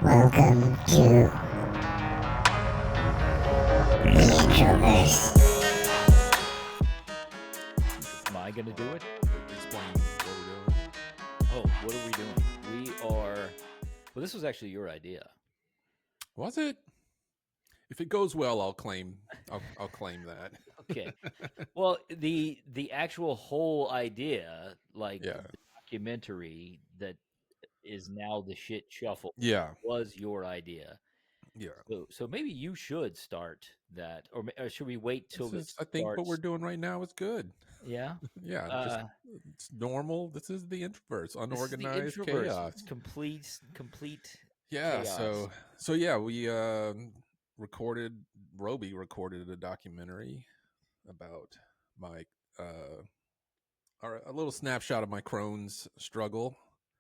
Welcome to the Introverse. Am I going to do it? Explain what we're doing. Oh, what are we doing? We are. Well, this was actually your idea. Was it? If it goes well, I'll claim. I'll claim that. Okay. Well, the actual whole idea, like Yeah. the documentary that is now the shit shuffle, Yeah. was your idea. Yeah. So maybe you should start that, or should we wait till it I think what starts? we're doing right now is good. Yeah. Yeah. Just it's normal. This is the Introverse, This is the unorganized introverse. chaos. It's complete Yeah. chaos. So yeah, we recorded. Robi recorded a documentary about my or a little snapshot of my Crohn's struggle.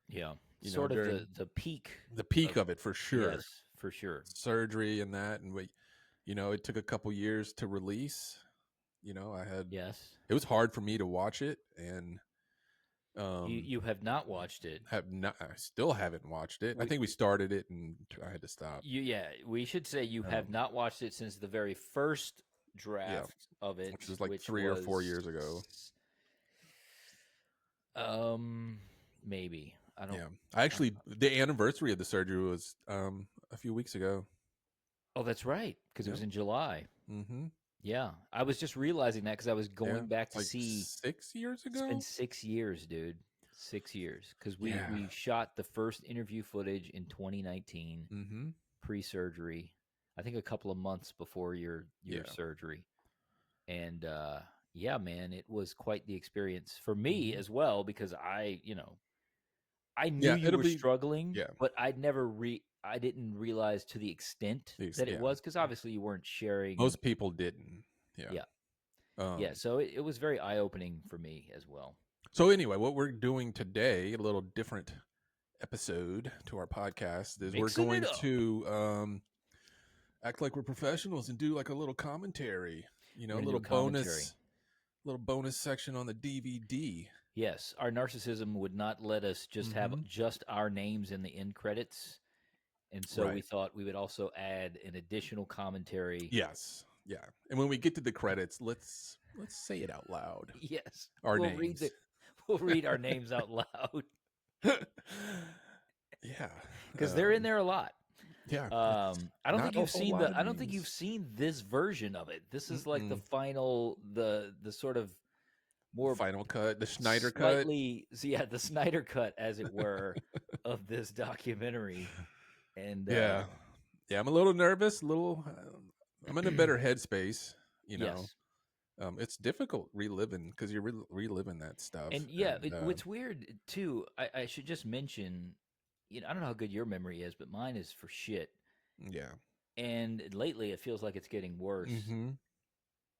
Yeah. You know, Sort of during the peak. the peak of it for sure. Yes, for sure. Surgery and that, and it took a couple years to release. Yes. It was hard for me to watch it, and You have not watched it. I still haven't watched it. I think we started it and I had to stop. We should say you have not watched it since the very first draft of it, which was like 3 or 4 years ago. Maybe. I don't. Yeah, the anniversary of the surgery was a few weeks ago. Oh, that's right, because it was in July. Mm-hmm. Yeah, I was just realizing that because I was going back to like see 6 years ago. It's been 6 years, dude. 6 years, because we shot the first interview footage in 2019, pre-surgery. I think a couple of months before your surgery, and yeah, man, it was quite the experience for me as well, because I knew you were struggling, but I didn't realize to the extent that it was, because obviously you weren't sharing. Most people didn't. Yeah. So it was very eye-opening for me as well. So anyway, what we're doing today, a little different episode to our podcast, is we're going to act like we're professionals and do like a little commentary, a little bonus section on the DVD. Yes, our narcissism would not let us just have just our names in the end credits. And so we thought we would also add an additional commentary. Yes. Yeah. And when we get to the credits, let's say it out loud. Yes. Our names. We'll read our names out loud. Yeah. Because they're in there a lot. Yeah. I don't think you've seen this version of it. This is like the final, the sort of more final cut, the Snyder cut. Yeah, the Snyder cut, as it were, of this documentary. And I'm a little nervous, I'm in a better headspace, Yes. It's difficult reliving, because you're reliving that stuff. And what's weird too, I should just mention, I don't know how good your memory is, but mine is for shit. Yeah. And lately it feels like it's getting worse.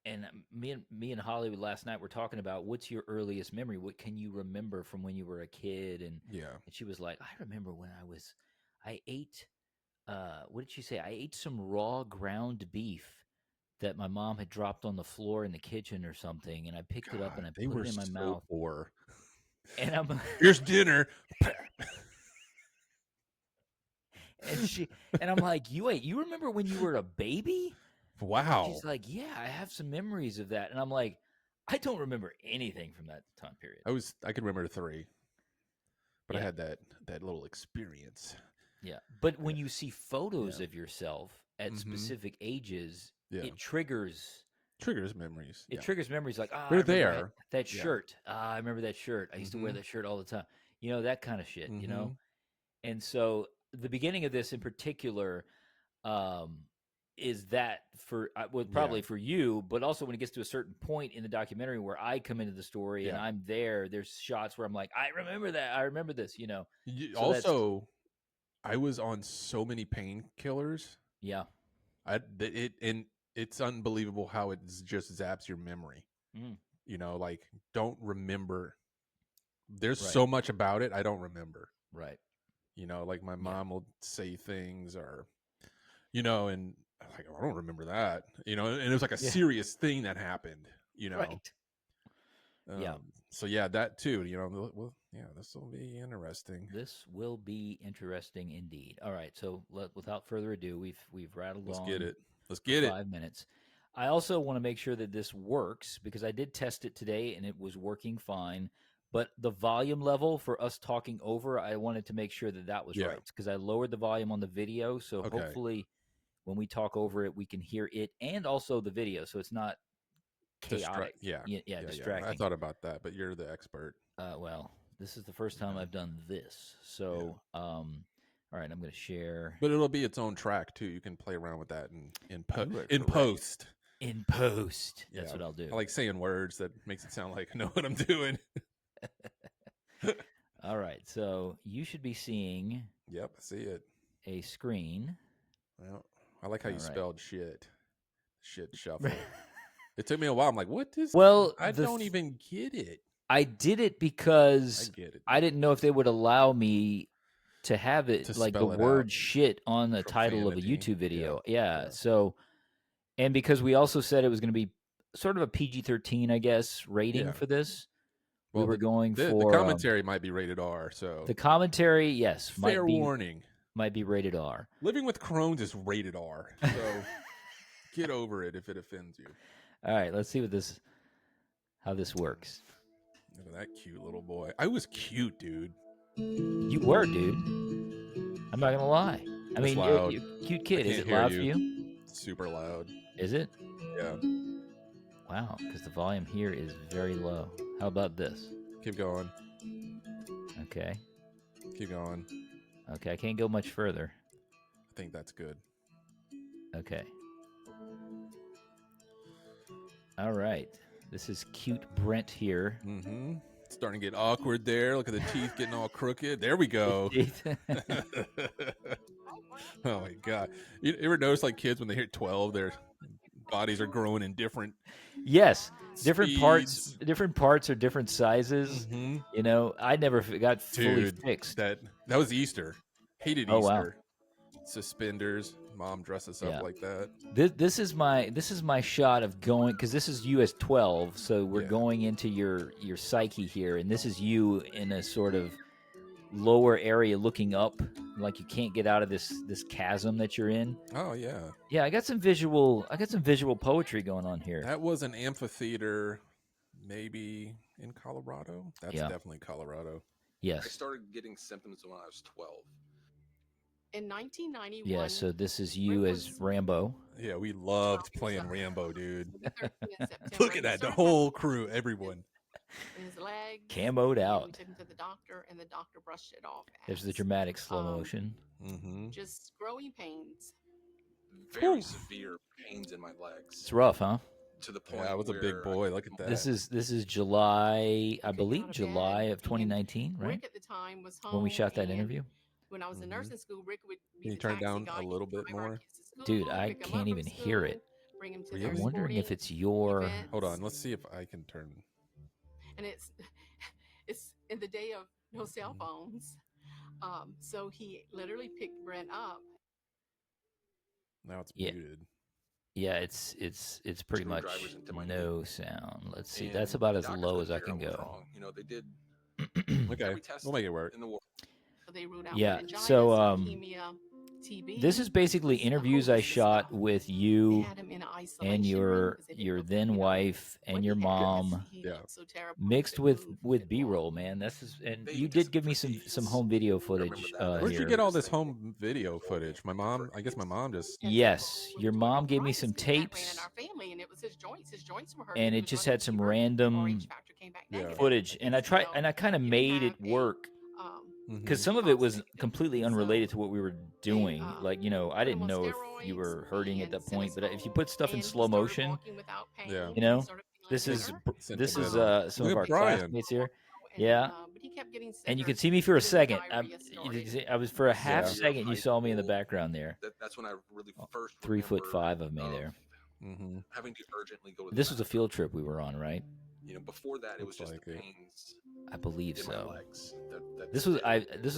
And me and Hollywood last night were talking about, what's your earliest memory? What can you remember from when you were a kid? And she was like, I remember when I ate, what did she say? I ate some raw ground beef that my mom had dropped on the floor in the kitchen or something, and I picked it up and I put it in my mouth. Poor. And I'm here's dinner. And I'm like, you remember when you were a baby? Wow. She's like, yeah, I have some memories of that. And I'm like, I don't remember anything from that time period. I could remember 3, but I had that little experience. Yeah. But when you see photos of yourself at specific ages, it triggers memories. It triggers memories, like, they're there. That shirt. I remember that shirt. I used to wear that shirt all the time. That kind of shit, And so the beginning of this in particular is that probably for you, but also when it gets to a certain point in the documentary where I come into the story and I'm there, there's shots where I'm like, I remember that. I remember this, Also, I was on so many painkillers. Yeah. It's unbelievable how it just zaps your memory. Like, don't remember. There's so much about it I don't remember. Right. Like my mom will say things, or and I'm like, I don't remember that. And it was like a serious thing that happened. Right. So yeah, that too. This will be interesting. This will be interesting indeed. All right, so without further ado, we've rattled Let's on. get it. Let's get it. 5 minutes. I also want to make sure that this works because I did test it today and it was working fine. But the volume level for us talking over, I wanted to make sure that was right because I lowered the volume on the video. So hopefully, when we talk over it, we can hear it and also the video, so it's not chaotic. Distracting. I thought about that, but you're the expert. Well, this is the first time I've done this, so all right, I'm going to share. But it'll be its own track too. You can play around with that in post. In post, that's what I'll do. I like saying words that makes it sound like I know what I'm doing. All right, so you should be seeing. Yep, I see it. A screen. Well, I like how you spelled shit. Shit shuffle. It took me a while. I'm like, what is? Well, I don't even get it. I did it because I didn't know if they would allow me to have it to like the word shit on the title of a YouTube video. Yeah. So, and because we also said it was going to be sort of a PG-13, I guess, rating for this. Well, we were going for the commentary might be rated R. So the commentary, yes, fair warning, might be rated R. Living with Crohn's is rated R. So get over it if it offends you. All right, let's see how this works. Look at that cute little boy. I was cute, dude. You were, dude. I'm not gonna lie. I mean, you're a cute kid. Is it loud for you? Super loud. Is it? Yeah. Wow, because the volume here is very low. How about this? Keep going. Okay. Keep going. Okay, I can't go much further. I think that's good. Okay. All right. This is cute Brent here. Mm-hmm. Starting to get awkward there. Look at the teeth getting all crooked. There we go. Oh my God. You ever notice like kids when they hit 12, their bodies are growing in different different parts are different sizes. Mm-hmm. You know, I never got fully fixed. That was Easter. Hated Easter. Wow. Suspenders. Mom dresses up like that. This is my shot of going, because this is you as 12, so we're going into your psyche here, and this is you in a sort of lower area looking up, like you can't get out of this chasm that you're in. Oh yeah. Yeah, I got some visual poetry going on here. That was an amphitheater, maybe in Colorado. That's definitely Colorado. Yes. I started getting symptoms when I was 12. In 1991. Yeah, so this is you as Rambo. Yeah, we loved playing Rambo, dude. Look at that, the whole crew, everyone. His leg camoed out. We took him to the doctor, and the doctor brushed it off. There's the dramatic slow motion. Mm-hmm. Just growing pains. Very severe pains in my legs. It's rough, huh? To the point. Yeah, I was a big boy. Look at that. This is July, I believe July of 2019, right? Rick at the time was home when we shot that interview. When I was in nursing school, Rick would be Can you turn it down a little bit more? Dude, I can't even hear it. I'm wondering if it's your... Hold on, let's see if I can turn... And it's in the day of no cell phones. So he literally picked Brent up. Now it's muted. Yeah, it's pretty much no sound. Let's see. That's about as low as I can go. You know, they did... Okay, we'll make it work. Yeah, so this is basically interviews I shot with you and your then wife and your mom, mixed with B-roll, man. And you did give me some home video footage. Where'd you get all this home video footage? My mom, I guess my mom just... Yes, your mom gave me some tapes, and it just had some random footage, and I kind of made it work. Because some of it was completely unrelated to what we were doing. Like, you know, I didn't know if you were hurting at that point, but if you put stuff in slow motion, you know, this is some of our classmates here. Yeah. And you could see me for a second. I was for a half second. You saw me in the background there. That's when I really first 3'5" of me there. Having to urgently go to this was a field trip we were on, right? You know, before that, it was just the pains. I believe so. This was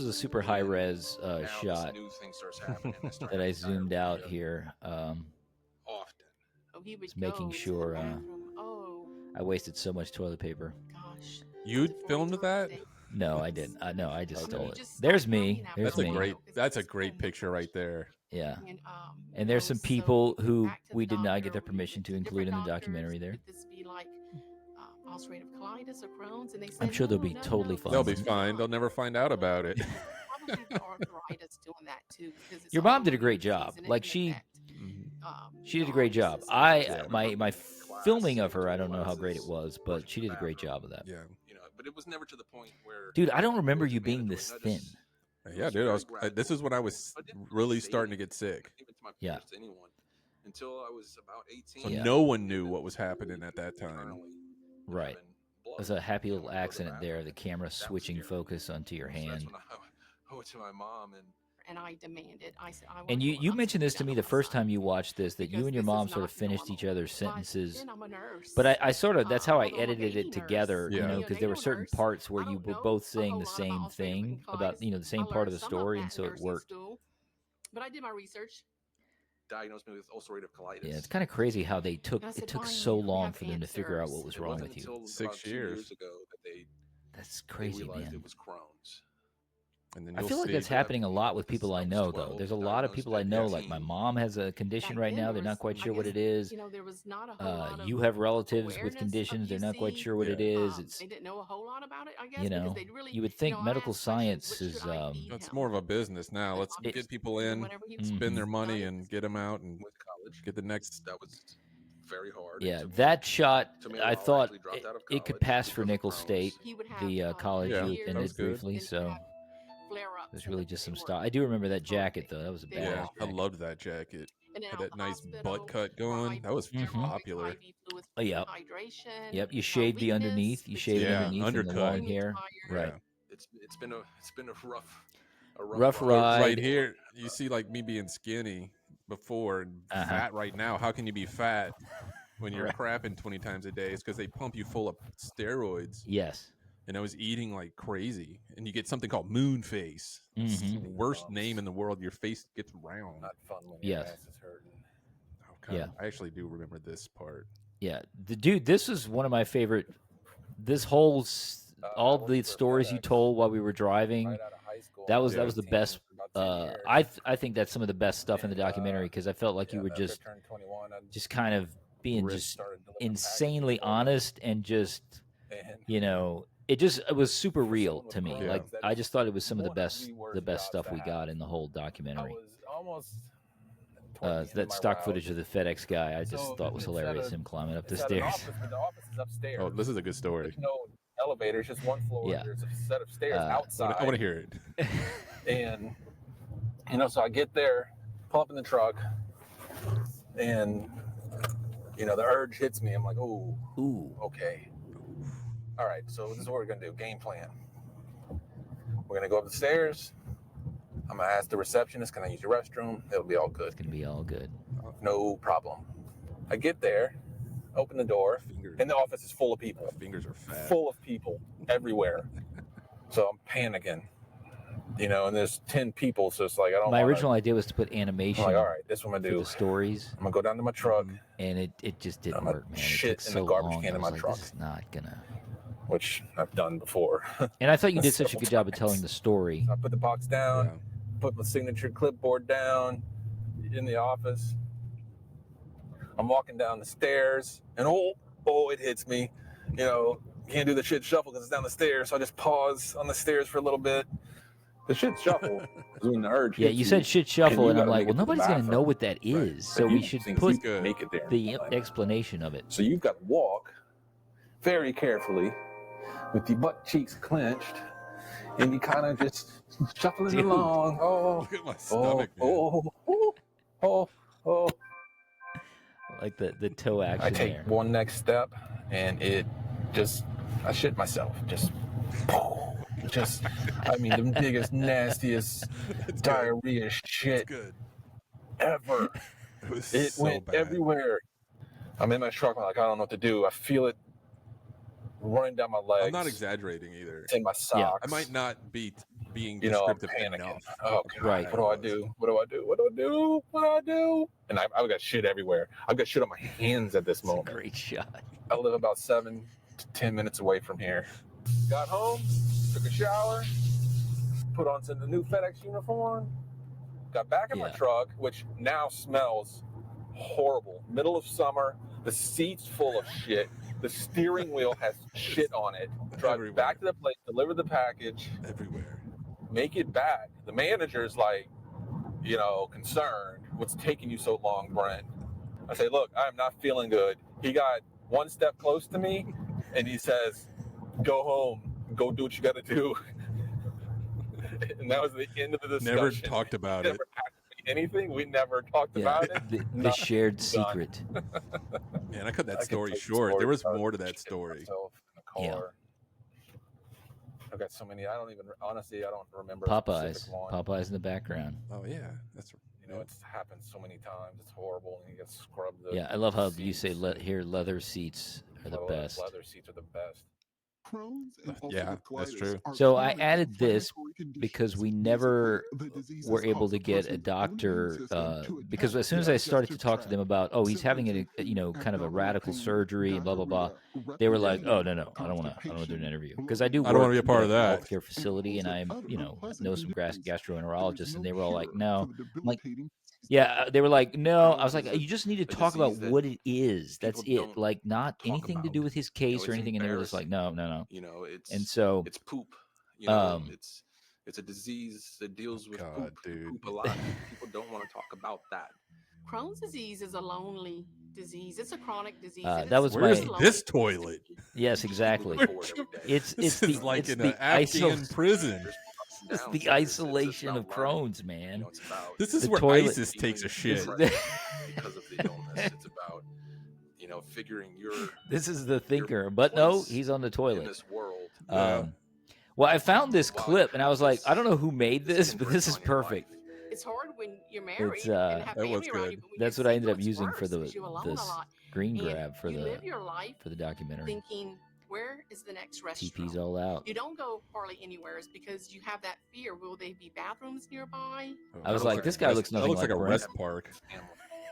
a super high res shot that I zoomed out here. Often. Just making sure. I wasted so much toilet paper. Gosh. You filmed that? No, I didn't. No, I just stole it. Just There's stop me. coming out There's That's a with me. great. because That's a it's great so picture much. right there. Yeah. And there's some people so who back to the we did not get doctor, their we permission went to to include in different the doctors. documentary there. Could this be like ulcerative colitis or Crohn's? And they said, I'm sure they'll be no, totally this fine. They'll be is fine. not. They'll never find out about it. Probably the arthritis doing that too. Because it's Your mom did a autoimmune great disease job. and it Like can she affect, did a the great job. offices. My filming of her, I don't know how great it was, but she did a great job of that. Yeah. But it was never to the point where. Dude, I don't remember you being this thin. Yeah, dude. This is when I was really starting to get sick. Yeah. Until I was about 18. So no one knew what was happening at that time. Right. There's a happy little accident there. The camera switching focus onto your hand. That's when I went to my mom and I demanded. I said, I want And to you mentioned this to me the first time you watched this, that because you and your this mom is sort of not finished normal. each other's But sentences. then I'm a nurse. But I sort of, that's how I although I'm a edited baby it together, nurse, you know, a because there were neonatal certain nurse. parts where I you don't were know both a saying whole the lot same about ulcerative thing about, colitis. the same I part of learned the some story, that and so in it nursing worked. school, but I did my research. diagnosed me with ulcerative colitis. Yeah, it's kind of crazy how they took And I said, it took "Why? so We long have for them to figure out what answers." was It wrong wasn't with you. until 6 about 2 years. years ago that That's they crazy, realized man. it was Crohn's. And then I you'll feel like see that's that- happening a lot with people I know, though. 12, There's a lot of diagnosed people I at know, like 18. my mom has a condition Back right then, now. there They're not was- quite I sure what guess, it is. There was not a whole lot of You have relatives with awareness of conditions. They're not quite UC. sure what it is. It's, They didn't know a whole lot about it, I guess, you because know, they really. you would think I medical asked questions, science "What is, should I feed It's him?" more of a business now. And Let's obviously, get people in, whenever he was spend their money, diet, and get them out and Went to college. get the next. That was very hard. yeah, that shot, took me a I while. I thought actually dropped out of it could college pass for because of Nicholls Crohn's. State, he would have the college Yeah, you that ended was good. briefly. and So have flare-ups it was and really they just some were stuff. I do remember that jacket, though. That was a they badass were Yeah, I jacket. loved that jacket. And then Had out that the nice hospital, butt cut going. That was Mhm. popular. IV fluids, Oh, yep. hydration. Yep, you shaved the weakness, underneath. You shaved it Yeah, underneath and the undercut. long hair. Right. Yeah. It's been a Rough But ride. right here, you see like me being skinny before and fat right now. How can you be fat when you're Right. crapping 20 times a day? It's because they pump you full of steroids. Yes. And I was eating like crazy. And you get something called moon face. It's the worst name in the world. Your face gets round. Not fun when Yes. your ass is hurting. Okay. Yeah. I actually do remember this part. Yeah. Dude, this is one of my favorite. This whole, all the stories you told while we were driving, Right out of high school. that was Yeah. the best. For about 10 years. I think that's some of the best stuff in the And, documentary because I felt like you were after I just turned 21, I just kind of being Risk. just started delivering insanely packages for honest and just, and it was super real someone to me. with Yeah. Like Crohn's, that I is just thought it was some of the one of best the worst jobs stuff to we have. got in the whole I documentary. was almost toward the end of That my stock route. footage of the FedEx guy, I just So thought was it's at hilarious. a- Him climbing up the It's at an stairs. office, but the office is upstairs. Oh, this is a good story. There's no elevator. It's just one floor. Yeah. There's a set of stairs I outside. I want to hear it. And so I get there, pull up in the truck, and the urge hits me. I'm like, oh, Ooh. okay. All right, so this is what we're gonna do. Game plan. We're gonna go up the stairs. I'm gonna ask the receptionist, can I use your restroom? It'll be all good. It's gonna be all good. No problem. I get there, open the door, Fingers, and the office is full of people. fingers are fat. Full of people everywhere. So I'm panicking. And there's 10 people, so it's like I don't My wanna, original idea was to put I'm animation like, all right, this is what I'm for gonna do. the stories, I'm gonna go down to my truck, and it just didn't I'm gonna work, man. shit it took in so the garbage long. can I in was my like, truck. this is not gonna. which I've done before. And I thought you did such a Several good job of times. telling the story. I put the box down, Yeah. put my signature clipboard down in the office. I'm walking down the stairs, and it hits me. Can't do the shit shuffle because it's down the stairs, so I just pause on the stairs for a little bit. The shit shuffle is when the urge Yeah, hits you said shit and shuffle, you and I'm gotta like, make well, it to the nobody's gonna know bathroom. what that is, Right. so But we you should think put you can make it there. the explanation of it. So you've got to walk very carefully with your butt cheeks clenched, and you kind of just shuffling Dude. along. Oh, Look at my oh, stomach, man. oh. Like the toe action I take there. one next step, and I shit myself. I mean, the biggest, nastiest That's diarrhea shit good. ever. It was It so went bad. everywhere. I'm in my truck. I'm like, I don't know what to do. I feel it running down my legs. I'm not exaggerating either. It's in my socks. Yeah. I might not be being You know, I'm descriptive panicking. enough. Oh, God, Right. What do I do? What do I do? What do I do? What do I do? And I've got shit everywhere. I've got shit on my hands at this It's a moment. great shot. I live about 7 to 10 minutes away from here. Got home, took a shower, put on the new FedEx uniform, got back in my truck, which now smells horrible. Middle of summer, the seat's full of shit. The steering wheel has shit on it. Drive back to the place, deliver the package. Everywhere. Make it back. The manager's like, concerned. What's taking you so long, Brent? I say, look, I'm not feeling good. He got one step close to me, and he says, go home. Go do what you got to do. And that was the end of the discussion. Never talked about it. Never asked me anything. We never talked about it. The shared secret. Man, I cut that story short. There was more to that story. Yeah. I've got so many. I don't remember. Popeyes. Popeyes in the background. Oh yeah, that's. It's happened so many times. It's horrible, and you get scrubbed. Yeah, I love how you say here leather seats are the best. Leather seats are the best. Yeah, that's true. So I added this because we never were able to get a doctor. Because as soon as I started to talk to them about, he's having kind of a radical surgery and blah blah blah, they were like, oh no, I don't want to do an interview because I don't want to be a part of that healthcare facility, and I'm know some gastroenterologists, and they were all like, no, I'm like. Yeah, they were like, no. I was like, you just need to talk about what it is. That's it. Like, not anything to do with his case or anything. And they were just like, no. It's poop. It's a disease that deals with poop. Poop a lot. People don't want to talk about that. Crohn's disease is a lonely disease. It's a chronic disease. Where's this toilet? Yes, exactly. It's like in an Afghan prison. It's the isolation of Crohn's, man. This is where ISIS takes a shit. Because of the illness, it's about figuring your. This is the thinker, but no, he's on the toilet. In this world. Well, I found this clip, and I was like, I don't know who made this, but this is perfect. It's hard when you're married and have family around you. That's what I ended up using for this screen grab for the documentary. Thinking, where is the next restaurant? TP's all out. You don't go hardly anywhere because you have that fear. Will they be bathrooms nearby? I was like, this guy looks nothing like a rest park.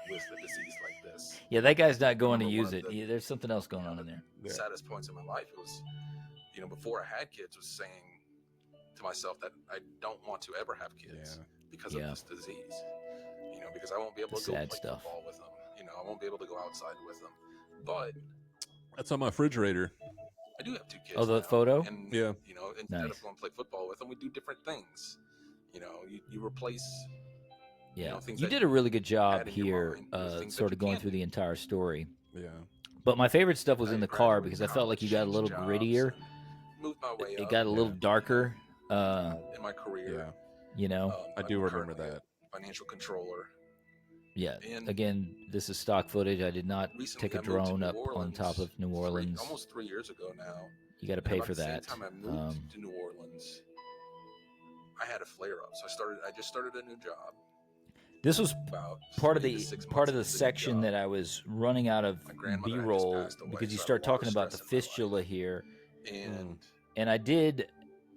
With a disease like this. Yeah, that guy's not going to use it. There's something else going on in there. The saddest points in my life was, before I had kids, was saying to myself that I don't want to ever have kids because of this disease. Because I won't be able to go play football with them. I won't be able to go outside with them. But that's on my refrigerator. I do have 2 kids. Oh, the photo? And, instead of going to play football with them, we do different things. You replace. Yeah, you did a really good job here, sort of going through the entire story. Yeah. But my favorite stuff was in the car because I felt like you got a little grittier. Moved my way it got a little darker. In my career. I do remember that. Financial controller. Yeah. Again, this is stock footage. I did not take a drone up on top of New Orleans. Almost 3 years ago now. You got to pay for that. By the time I moved to New Orleans, I had a flare up. So I just started a new job. This was part of the section that I was running out of B-roll because you start talking about the fistula here, and I did.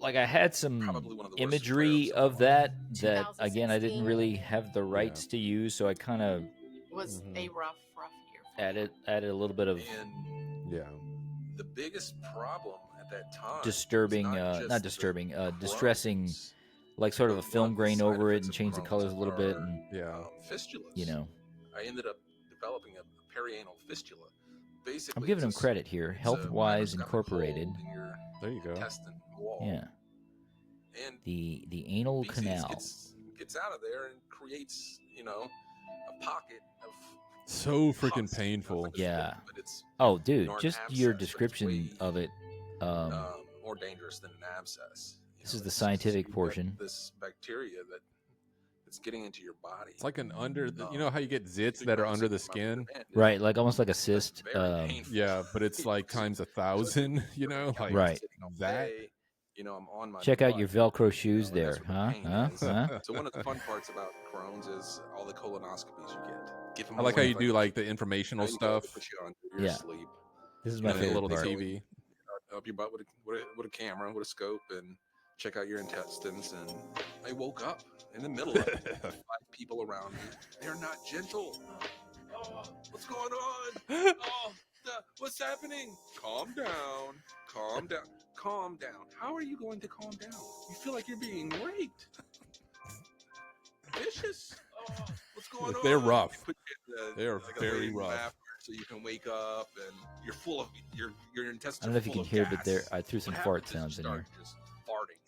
Like, I had some imagery of that again, I didn't really have the rights to use, so I kind of was a rough year. Added a little bit of the biggest problem at that time distressing, like sort of a film grain over it and change the colors a little bit, and fistulas. I ended up developing a perianal fistula. Basically, I'm giving them credit here. Healthwise Incorporated. There you go. Wall. Yeah. And the anal canal gets out of there and creates, a pocket of so freaking painful. Yeah. But it's dude, just your description of it. More dangerous than an abscess. This is the scientific portion. This bacteria that's getting into your body. It's like an how you get zits that are under the skin, right? Like almost like a cyst. Yeah, but it's like times 1,000. Like right. That. I'm on my. Check out your Velcro shoes there, huh? So one of the fun parts about Crohn's is all the colonoscopies you get. I like how you do like the informational stuff. Yeah. This is my favorite little part. TV. up your butt with a camera, with a scope, and check out your intestines. And I woke up in the middle of it. 5 people around me. They're not gentle. Oh, what's going on? Oh, what's happening? Calm down. Calm down. Calm down. How are you going to calm down? You feel like you're being raped. Vicious. Oh, what's going on? They're rough. They are like very rough. So you can wake up and you're full of your intestines. I don't know if you can hear, but I threw some fart sounds in here. Just farting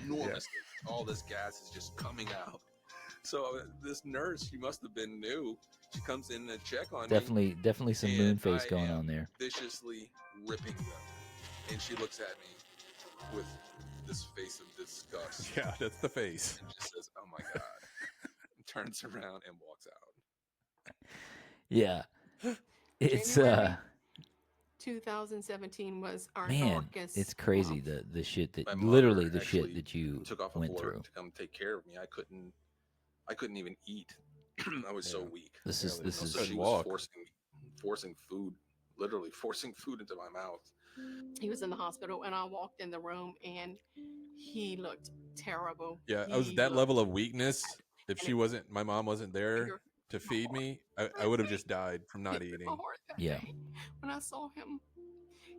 enormously. Yeah. All this gas is just coming out. So this nurse, she must have been new. She comes in to check on me. Definitely some moon face going on there. Viciously ripping them, and she looks at me with this face of disgust. Yeah, that's the face. And just says, "Oh my god," and turns around and walks out. Yeah, it's January 2017 was our darkest. It's crazy the shit that the shit that you took off went of work through to come take care of me. I couldn't even eat. I was so weak. This is so she was forcing food, literally forcing food into my mouth. He was in the hospital, and I walked in the room, and he looked terrible. Yeah, I was that level of weakness. If my mom wasn't there to feed me, I would have just died from not eating. Yeah. When I saw him,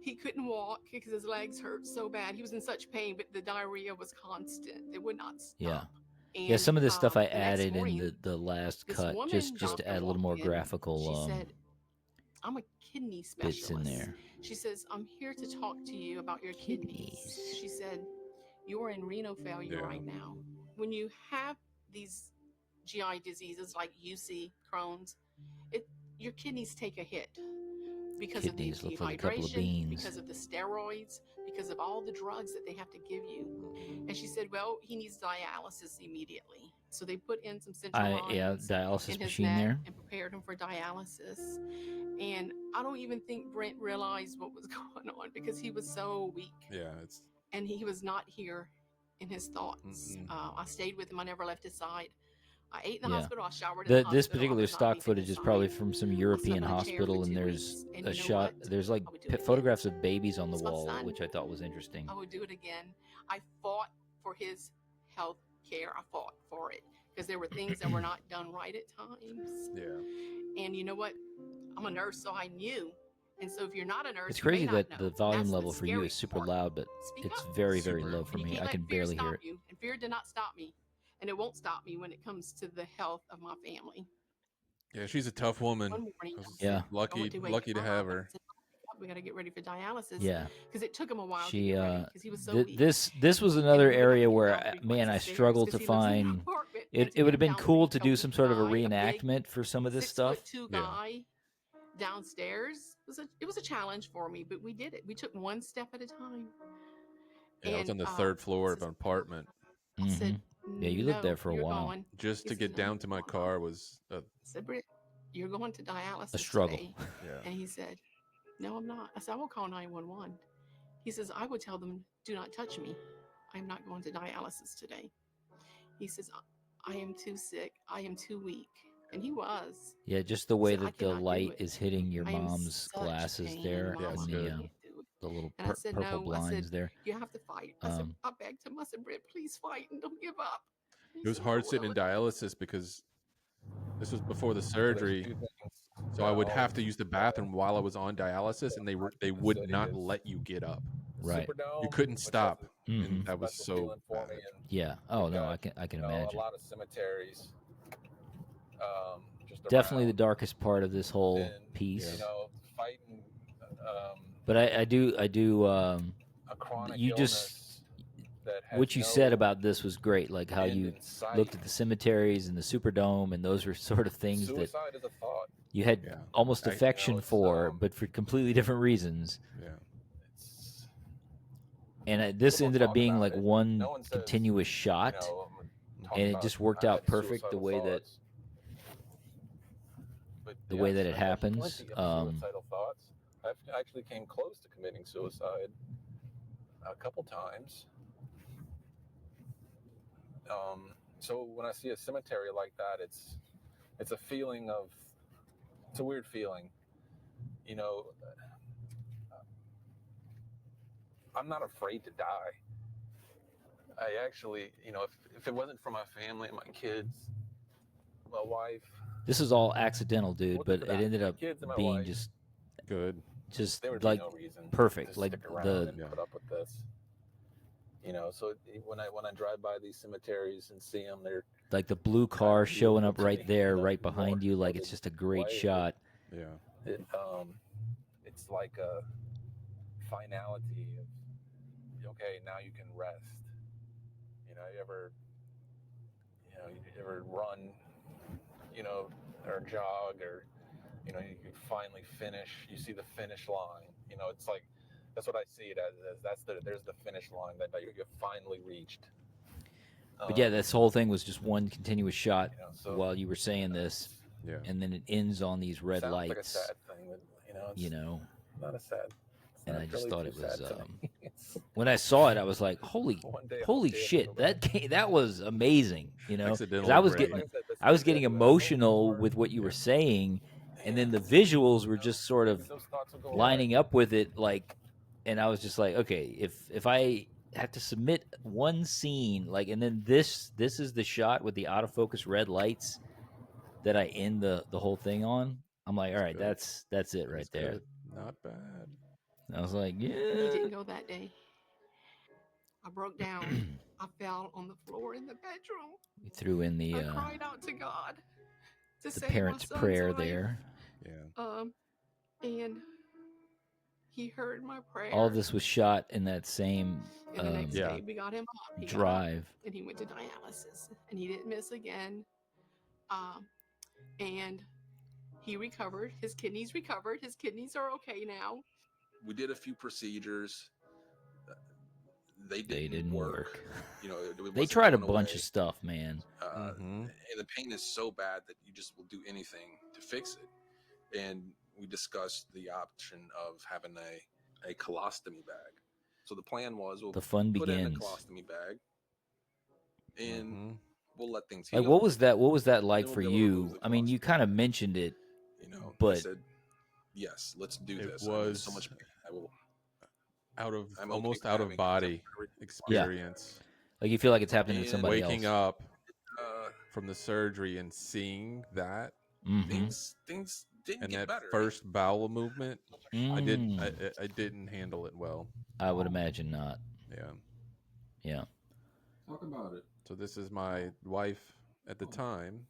he couldn't walk because his legs hurt so bad. He was in such pain, but the diarrhea was constant. It would not stop. Yeah. And, some of this stuff I added in the last cut just to add a little more graphical she said, I'm a kidney specialist. Bits in there. She says, I'm here to talk to you about your kidneys. She said, you're in renal failure right now. When you have these GI diseases like UC, Crohn's, your kidneys take a hit because of the dehydration, because of the steroids, because of all the drugs that they have to give you. And she said, well, he needs dialysis immediately. So they put in some central lines dialysis in his machine neck there and prepared him for dialysis. And I don't even think Brent realized what was going on because he was so weak. Yeah, and he was not here in his thoughts. I stayed with him. I never left his side. I ate in the hospital. I showered in the hospital. This particular stock footage is probably from some European hospital, and there's a shot. There's like photographs of babies on the wall, which I thought was interesting. I would do it again. I fought for his health care. I fought for it because there were things that were not done right at times. Yeah. And you know what? I'm a nurse, so I knew. And so if you're not a nurse, it's crazy that the volume level for you is super loud, but it's very, very low for me. I can barely hear it. And fear did not stop me. And it won't stop me when it comes to the health of my family. Yeah, she's a tough woman. One morning, lucky to have her. We got to get ready for dialysis. Yeah, because it took him a while. Because he was so weak. This was another area where I struggled to find. It would have been cool to do some sort of a reenactment for some of this stuff. 6'2" guy downstairs. It was a challenge for me, but we did it. We took one step at a time. Yeah, I was on the 3rd floor of an apartment. I said, yeah, you lived there for a while. Just to get down to my car was I said, Britt, you're going to dialysis a struggle. Today. Yeah. And he said, no, I'm not. I said, I will call 911. He says, I would tell them, do not touch me. I'm not going to dialysis today. He says, I am too sick. I am too weak. And he was. Yeah, just the way that the light is hitting your mom's glasses there, and the little purple blinds there. You have to fight. I said, I begged him. I said, Britt, please fight and don't give up. It was hard sitting in dialysis because this was before the surgery, so I would have to use the bathroom while I was on dialysis, and they would not let you get up. Right, you couldn't stop, and that was so bad. Yeah. Oh no, I can imagine. A lot of cemeteries. Definitely the darkest part of this whole piece. Fighting. But I do. You just what you said about this was great. Like how you looked at the cemeteries and the Superdome, and those were sort of things that you had almost affection for, but for completely different reasons. Yeah. And this ended up being like one continuous shot, and it just worked out perfect the way that it happens. Suicidal thoughts. I actually came close to committing suicide a couple times. So when I see a cemetery like that, it's a feeling of, it's a weird feeling. I'm not afraid to die. I actually, if it wasn't for my family and my kids, my wife. This is all accidental, dude, but it ended up being just good. Just there would like be no reason perfect. to like stick around and put up with this. So when I drive by these cemeteries and see them, they're like the blue car showing up right there, right behind you. Like it's just a great shot. Yeah. It's like a finality of, okay, now you can rest. You ever run, or jog, or you finally finish. You see the finish line. It's like that's what I see it as. There's the finish line that you finally reached. But yeah, this whole thing was just one continuous shot while you were saying this, and then it ends on these red lights. Like a sad thing, but, not a sad. And I just thought it was. When I saw it, I was like, "Holy shit! That was amazing!" Because I was getting emotional with what you were saying, and then the visuals were just sort of lining up with it, like, and I was just like, "Okay, if I have to submit one scene, like, and then this is the shot with the autofocus red lights that I end the whole thing on." I'm like, "All right, that's it right there." Good. Not bad. I was like, yeah. He didn't go that day. I broke down. I fell on the floor in the bedroom. You threw in the I cried out to God to the save parents' my son's prayer life. there. Yeah. And he heard my prayer. All of this was shot in that same and the next day we got him up. He drive. Got up and he went to dialysis, and he didn't miss again. And he recovered. His kidneys recovered. His kidneys are okay now. We did a few procedures. They didn't work. They tried a bunch of stuff, man. And the pain is so bad that you just will do anything to fix it. And we discussed the option of having a colostomy bag. So the plan was we'll the fun put begins. in a colostomy bag, and we'll let things heal. Like, what was that like for you? I mean, you kind of mentioned it, but I said, yes, let's do this. It was so much pain. I will. Almost out of body experience. Yeah. Like you feel like it's happening to somebody waking else. up from the surgery and seeing that things didn't and get that better. first bowel movement, I didn't handle it well. I would imagine not. Yeah. Talk about it. So this is my wife at the time.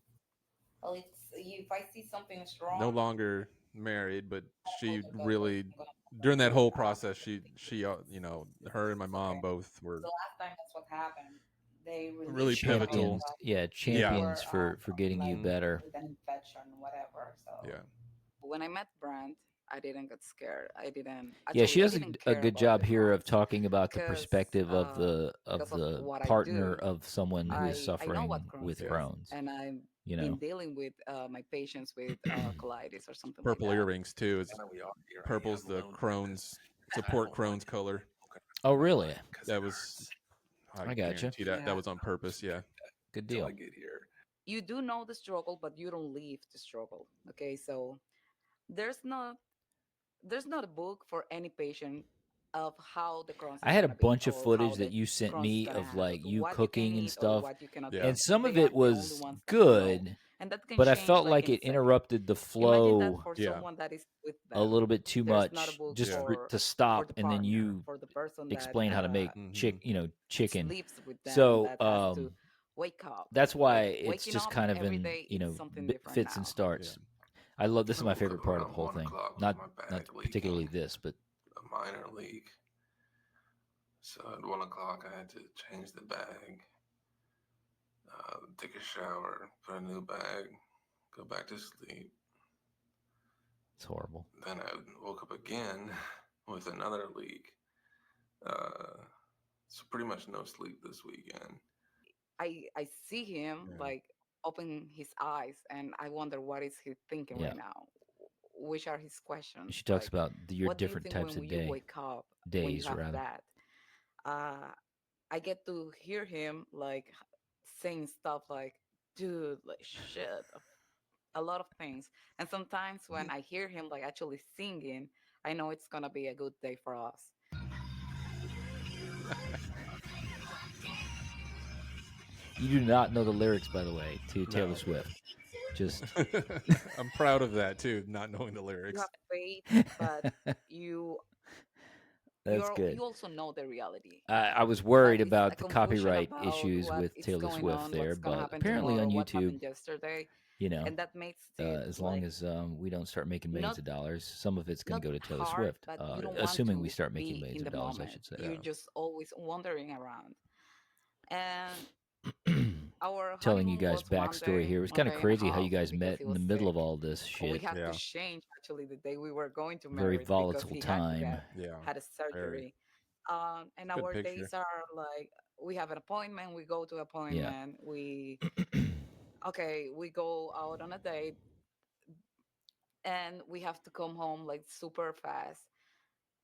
Well, if I see something is wrong. No longer married, but she really during that whole process, she her and my mom both were. The last time that's what happened. They really pivotal. Champions for getting you better. With an infection, whatever. So when I met Brent, I didn't get scared. I didn't. Actually, she does a good job here of talking about the perspective of the partner of someone who is suffering with Crohn's. And I've been dealing with my patients with colitis or something. Purple like that. earrings too. Purple's the Crohn's support Crohn's color. Oh, really? That was. I gotcha. That was on purpose. Yeah. Good deal. I get here. You do know the struggle, but you don't live the struggle. Okay, so there's not a book for any patient of how the Crohn's. I had a bunch of footage that you sent me of like you cooking and stuff, and some of it was good, but I felt like it interrupted the flow a little bit too much, just to stop, and then you explain how to make chicken. So wake up. That's why it's just kind of in fits and starts. I love this is my favorite part of the whole thing. Not particularly this, but a minor leak. So at 1 o'clock, I had to change the bag, take a shower, put a new bag, go back to sleep. It's horrible. Then I woke up again with another leak. So pretty much no sleep this weekend. I see him like open his eyes, and I wonder what is he thinking right now. Which are his questions? She talks about your different types of days. Wake up, days rather. That. I get to hear him like saying stuff like, "Dude, like shit," a lot of things. And sometimes when I hear him like actually singing, I know it's gonna be a good day for us. You do not know the lyrics, by the way, to Taylor Swift. Just I'm proud of that too, not knowing the You lyrics. have faith, but you That's good. you also know the reality. I was worried It's about a the confusion copyright about issues what with is Taylor going Swift on, there, what's going to but happen apparently tomorrow, on what YouTube, happened yesterday, you know, and that makes it as long like as we don't start making millions not of dollars, some of it's going not to go to Taylor hard, Swift. but you don't want Assuming we to start making be millions in of the dollars, I moment. should say. You're just always wandering around. And our Telling you honeymoon guys was backstory here. It was one kind of day and a crazy how you half guys because met he in the was middle sick. of all this We shit. had to change actually the day we were going to Very marry because volatile he had to time. had a surgery. And Good our picture. days are like we have an appointment, we go to appointment, we go out on a date, and we have to come home like super fast.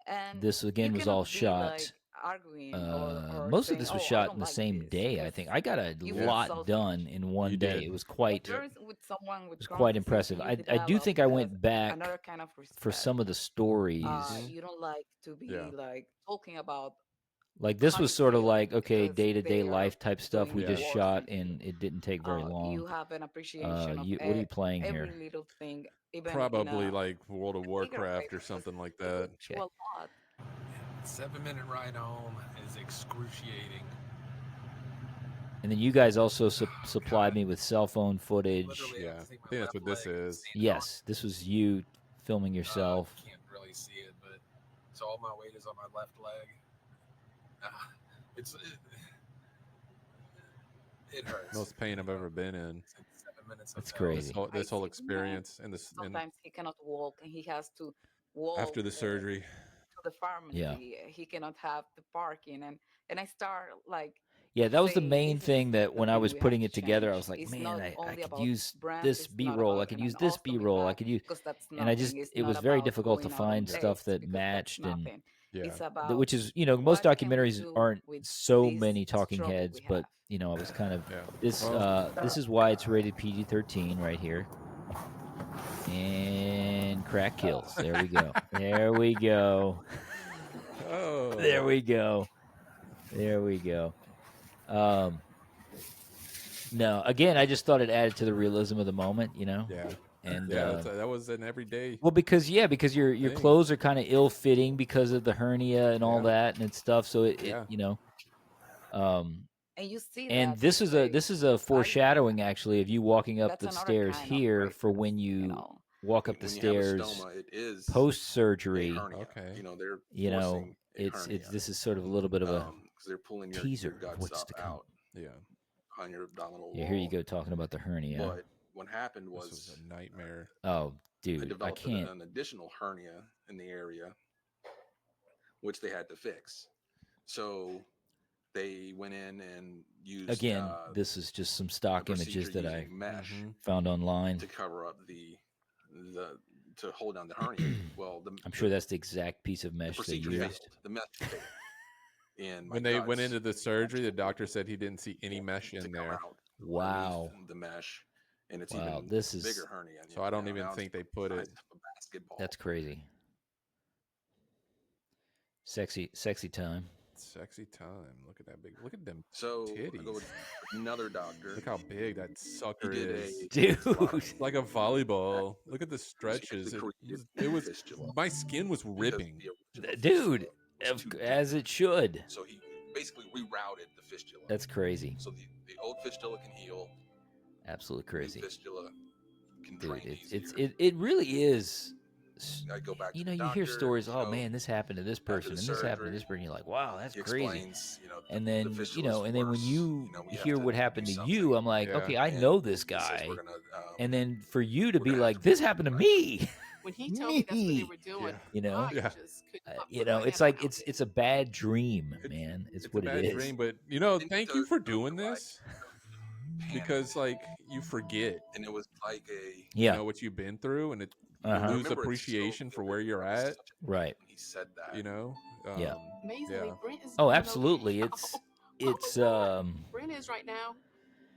And This you again was all cannot be like shot. arguing or Most of saying, this was "Oh, I shot don't in the like same this," day. I because think I got a you feel lot selfish. done in one You day. did. It was If quite. you're with someone with It was Crohn's quite disease, impressive. you I do develop think I went back another kind of for respect. some of the stories. You don't like to be like talking about Like this how was you sort of feel like, okay, because day-to-day they are life type stuff doing we just worse shot, than you. and it didn't take very long. You have an appreciation of What are you playing every here? little thing, even Probably in like World of a bigger way, Warcraft or because something like it that. hurts you a lot. 7-minute ride home is excruciating. And then you guys also supplied me with cell phone footage. Literally, Yeah, I think that's what this is. Yes, this was you filming yourself. Can't really see it, but so all my weight is on my left leg. It hurts. Most pain I've ever been in. 7 minutes. It's crazy. This whole experience and this. Sometimes he cannot walk, and he has to walk after the surgery to the pharmacy. Yeah. He cannot have the parking, and I start like. Yeah, that was the saying, main "This is thing that when I thing was we have putting to it together, I change. was like, It's man, not I only could about use brand, this it's not B-roll. I about could an use this ostomy B-roll. I bag, could use, because that's and I nothing. just, It's it was not very about difficult to going out on find stuff dates, that because that's matched, and nothing. It's about which is, most what can we documentaries do aren't with so this many talking struggle heads, we but have. I was kind of this. Well- This is why it's rated PG-13 right here. And crack kills. There we go. There we go. Oh, There we go. There we go. No, again, I just thought it added to the realism of the moment, Yeah. And that was an everyday. well, because your thing. clothes are kind of ill-fitting because of the hernia and all that and stuff. So it And you see and that this is a like, foreshadowing actually of you walking up that's the another stairs kind of here for greatness, when you walk up the When you have a stairs stoma, it is post a surgery. hernia. Okay. They're You know, forcing a it's hernia. this is sort of a little bit of a 'cause they're pulling your teaser of gut what's stuff to come. out. Yeah. On your abdominal wall. Yeah, here you go talking about the hernia. But what happened This was was a nightmare. Oh, dude, I developed can't. an additional hernia in the area, which they had to fix. So they went in and used Again, this is just some stock images that I mesh found online to cover up the to hold down the hernia. Well, I'm sure that's the exact piece of mesh they procedure used. failed. The mesh failed. And When they went into the surgery, the doctor said he didn't see any mesh in there. Wow. The mesh, and it's Wow, even this is bigger hernia. So I don't even think they put it. That's crazy. Sexy time. Sexy time. Look at that big. Look at them So titties. I go with another doctor. Look how big that sucker He did is, dude. It's like a volleyball. Look at the stretches. It was. My skin was ripping, dude. As it should. So he basically rerouted the fistula. That's crazy. So the old fistula can heal. Absolutely crazy. The fistula can dude, drain it really is. I go back. You hear stories. Oh man, this happened to this person, and this happened to this person. You're like, wow, that's crazy. And then and then when you hear what happened to you, I'm like, okay, I know this guy. And then for you to be like, this happened to me. When he told me that's what they were doing, it's like it's a bad dream, man. It's what it is. Dream, but thank you for doing this. Because you forget, and it was like what you've been through, and you lose appreciation for where you're at. Right. He said that. Yeah. Amazingly, Brent is absolutely. It's Brent is right now.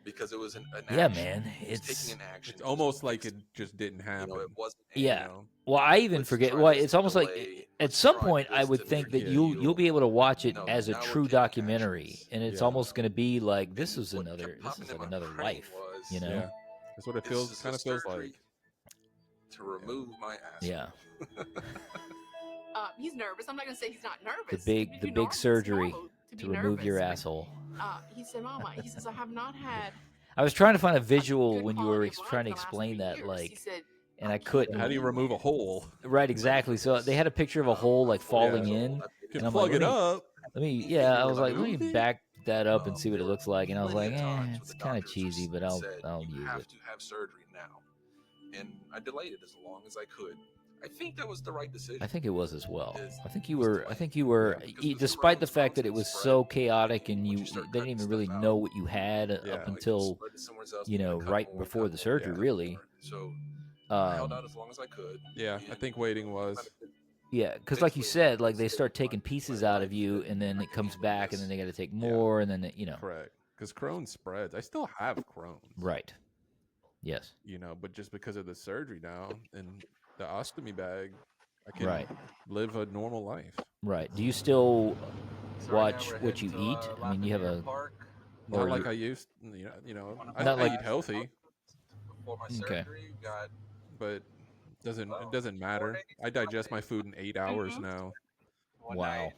because it was an yeah, action. man. It's taking an action. It's almost like it just didn't happen. It wasn't. Yeah. Well, I even forget. Well, it's almost like at some point I would think that you'll be able to watch it as a true documentary, and it's almost going to be like this is like another life. Yeah. That's what it kind of feels like. To remove my ass. Yeah. He's nervous. I'm not going to say he's not nervous. The big surgery to remove your asshole. He said, "Mama," he says, "I have not had." I was trying to find a visual when you were trying to explain that, like, and I couldn't. How do you remove a hole? Right, exactly. So they had a picture of a hole like falling in, and I'm plug it up. I was like, let me back that up and see what it looks like, and I was like, it's kind of cheesy, but I'll use you it. have to have surgery now, and I delayed it as long as I could. I think that was the right decision. I think it was as well. I think you were, despite the fact that it was so chaotic and they didn't even really know what you had up until, right before the surgery, really. So I held out as long as I could. Yeah, I think waiting was. Yeah, because like you said, like they start taking pieces out of you, and then it comes back, and then they got to take more, and then Correct. Because Crohn spreads. I still have Crohn's. Right. Yes. But just because of the surgery now and the ostomy bag, I can live a normal life. Right. Do you still watch what you eat? I mean, you have a. Not like I used. I eat healthy. Okay. But it doesn't matter. I digest my food in 8 hours now. Wow.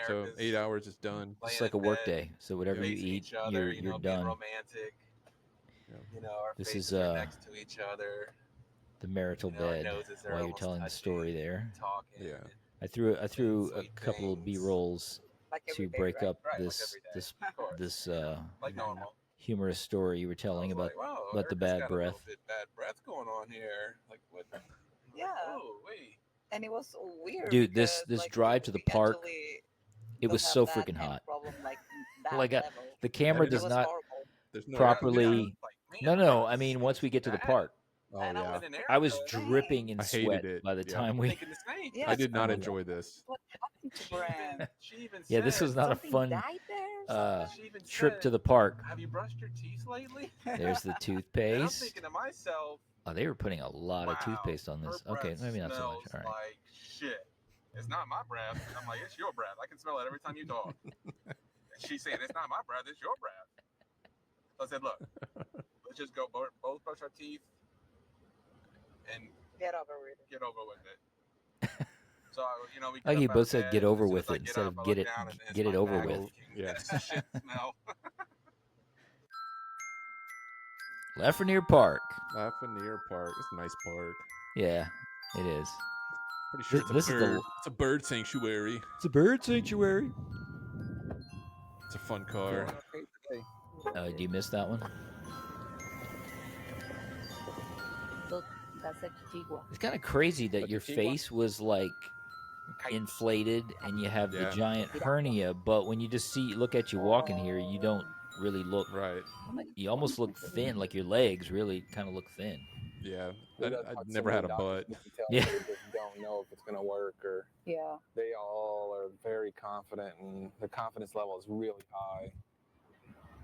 So 8 hours is done. It's like a work day. So whatever you eat, you're done. Romantic. Our this faces is are next to each other. The marital bed while you're telling the story there. Talking. Yeah. I threw a couple of B-rolls to break up this humorous story you were telling about the bad breath. Bad breath going on here. Like what? Yeah. Oh wait. And it was weird. Dude, this drive to the park, it was so freaking hot. The camera does not properly. No. I mean, once we get to the park. Oh yeah. I was dripping in sweat by the time we. I did not enjoy this. What happened to Bram? Yeah, this was not a fun trip to the park. Have you brushed your teeth lately? There's the And I'm toothpaste. thinking to myself, Oh, they were putting a lot of toothpaste on this. her Okay, breath maybe not so much. smells All right. like shit. It's not my breath. I'm like, it's your breath. I can smell it every time you talk. And she's saying, it's not my breath, it's your breath. So I said, look, let's just go both brush our teeth and Get over with it. So we. Like you both said, get over with it instead of get it over with. Yeah. Shit smell. Lafreniere Park. Lafreniere Park. It's a nice park. Yeah, it is. Pretty sure it's a bird sanctuary. It's a bird sanctuary. It's a fun car. Do you miss that one? It's kind of crazy that your face was like inflated and you have the giant hernia, but when you just look at you walking here, you don't really look right. You almost look thin, like your legs really kind of look thin. Yeah, I've never had a butt. Yeah, they just don't know if it's gonna work, or they all are very confident, and the confidence level is really high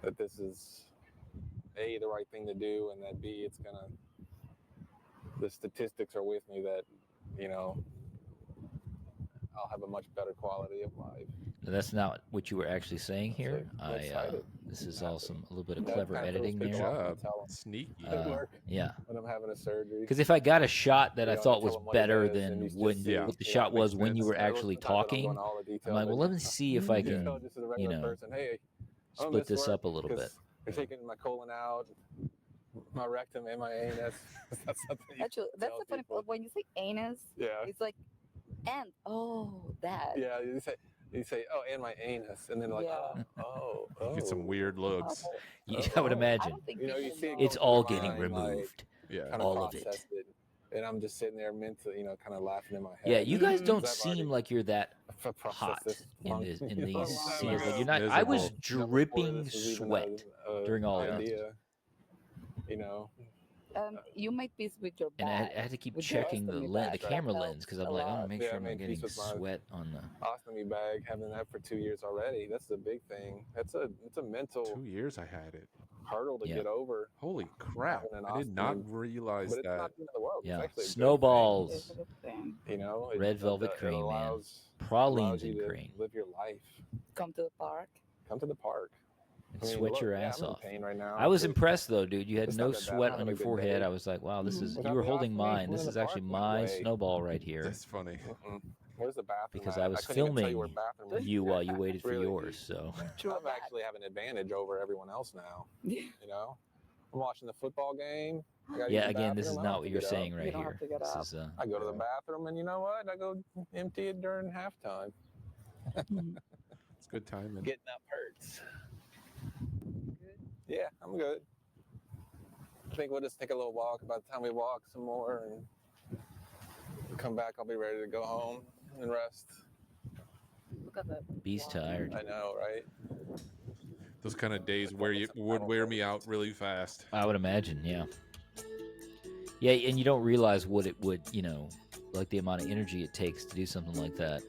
that this is A, the right thing to do, and that B, it's gonna. The statistics are with me that, I'll have a much better quality of life. That's not what you were actually saying here. This is also a little bit of clever editing there. Good job. Sneaky. Yeah. When I'm having a surgery. Because if I got a shot that I thought was better than what the shot was when you were actually talking, I'm like, well, let me see if I can, split this up a little bit. You're taking my colon out, my rectum, and my anus. That's something. Actually, that's the funny part. When you say anus, it's like, and that. Yeah, you say, oh, and my anus, and then like, oh. Get some weird looks. I would imagine. It's all getting removed. All of it. And I'm just sitting there mentally, kind of laughing in my head. Yeah, you guys don't seem like you're that hot in these scenes. Like you're not. I was dripping sweat during all of it. You might be with your and I had to keep checking the camera lens because I'm like, I want to make sure I'm not getting sweat on the ostomy bag. Having that for 2 years already, that's the big thing. It's a mental. 2 years I had it. hurdle to get over. Holy crap! I did not realize but it's that. not the end of the world. Yeah, It's actually snowballs. You know, red velvet cream, man. Allows Pralines you and to cream. live your life. Come to the park. Come to the park. And sweat your ass I'm in off. pain right now. I was impressed though, dude. You had It's no not that bad. sweat I'm on having your a good forehead. day. I was like, wow, this is Without you were the holding off mine. me, This went in is the actually park, went my away. snowball right here. That's funny. Where's the bathroom? Because at? I was couldn't even tell you where filming bathroom is. you while you waited for Really yours. So I'm actually having an advantage over everyone else now. You know, I'm watching the football game. yeah, again, this is not what you're saying right here. This is I go to the bathroom, and you know what? I go empty it during halftime. It's good timing. Getting up hurts. Yeah, I'm good. I think we'll just take a little walk. By the time we walk some more and come back, I'll be ready to go home and rest. Look at that. Beast tired. I know, right? Those kind of days would wear me out really fast. I would imagine, yeah. Yeah, and you don't realize what it would, like the amount of energy it takes to do something like that.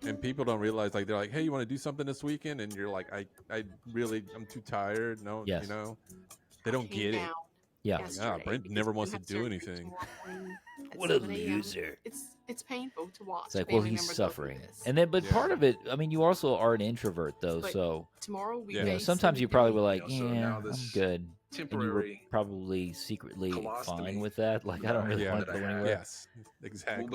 And people don't realize, like, they're like, hey, you want to do something this weekend? And you're like, I'm too tired. No, Yes. they don't get it. Yeah. Brent never wants to do anything. What a loser. It's painful to watch. It's like, well, he's suffering. And then, but part of it, I mean, you also are an introvert, though. But so tomorrow we sometimes you probably were like, I'm good. Temporary, and you were probably secretly fine with that. Like, I don't really want to go anywhere. Yes, exactly.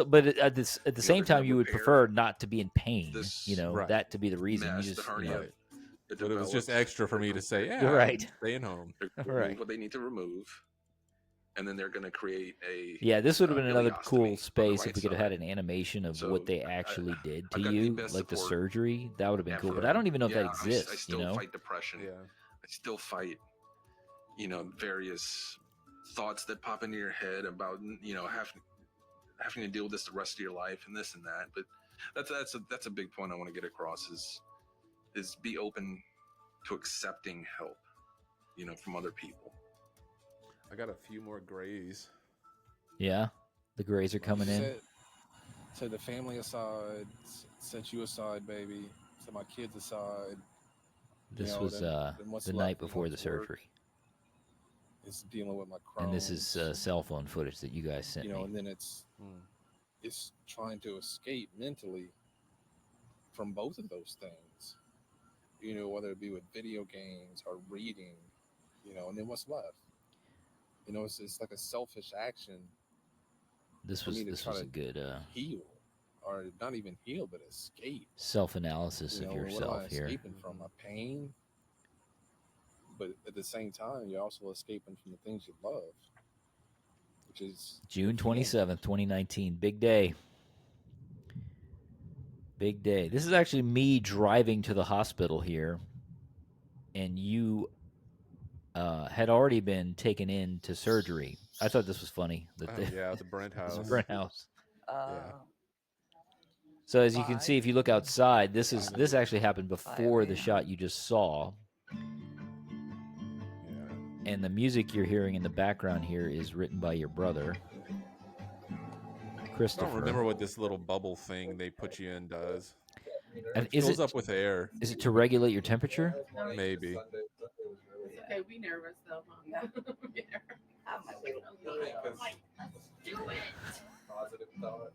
But at the same time, you would prefer not to be in pain. That to be the reason. You just, But it was just extra for me to say, yeah, you're right. I'm staying home. Right. What they need to remove, and then they're going to create a. Yeah, this would have been another cool ileostomy space on the if we right could have had an animation of So, what they actually did to I've got the you, best like the support surgery. That would have been cool. ever. But I don't even know if that I exists. still fight depression. Yeah. I still fight, various thoughts that pop into your head about, having to deal with this the rest of your life and this and that. But that's a big point I want to get across is be open to accepting help, from other people. I got a few more grays. Yeah, the grays are coming in. Set the family aside, set you aside, baby. Set my kids aside. This was the night before the surgery. It's dealing with my Crohn. And this is cell phone footage that you guys sent me. And then it's trying to escape mentally from both of those things. Whether it be with video games or reading, and then what's left? It's like a selfish action. This was a good heal, or not even heal, but escape. Self-analysis of yourself what am I here. Escaping from my pain, but at the same time, you're also escaping from the things you love, which is June 27th, 2019. Big day. Big day. This is actually me driving to the hospital here, and you had already been taken in to surgery. I thought this was funny. The Brent house. The Brent house. Yeah. So as you can see, if you look outside, this actually happened before the shot you just saw. Yeah. And the music you're hearing in the background here is written by your brother, Christopher. I don't remember what this little bubble thing they put you in does. And it fills up with air. Is it to regulate your temperature? Maybe. Okay, we nervous though. Positive thoughts.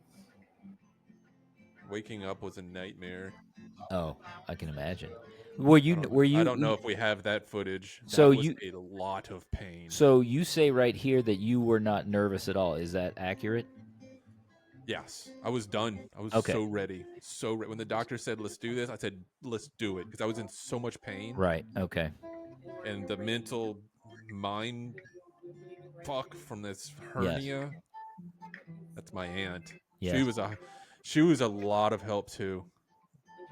Waking up was a nightmare. Oh, I can imagine. Were you? I don't know if we have that footage. So that was a lot of pain. So you say right here that you were not nervous at all. Is that accurate? Yes, I was done. I was so ready. When the doctor said, "Let's do this," I said, "Let's do it," because I was in so much pain. Right. Okay. And the mental mind fuck from this hernia. Yes. That's my aunt. Yes. She was a lot of help too.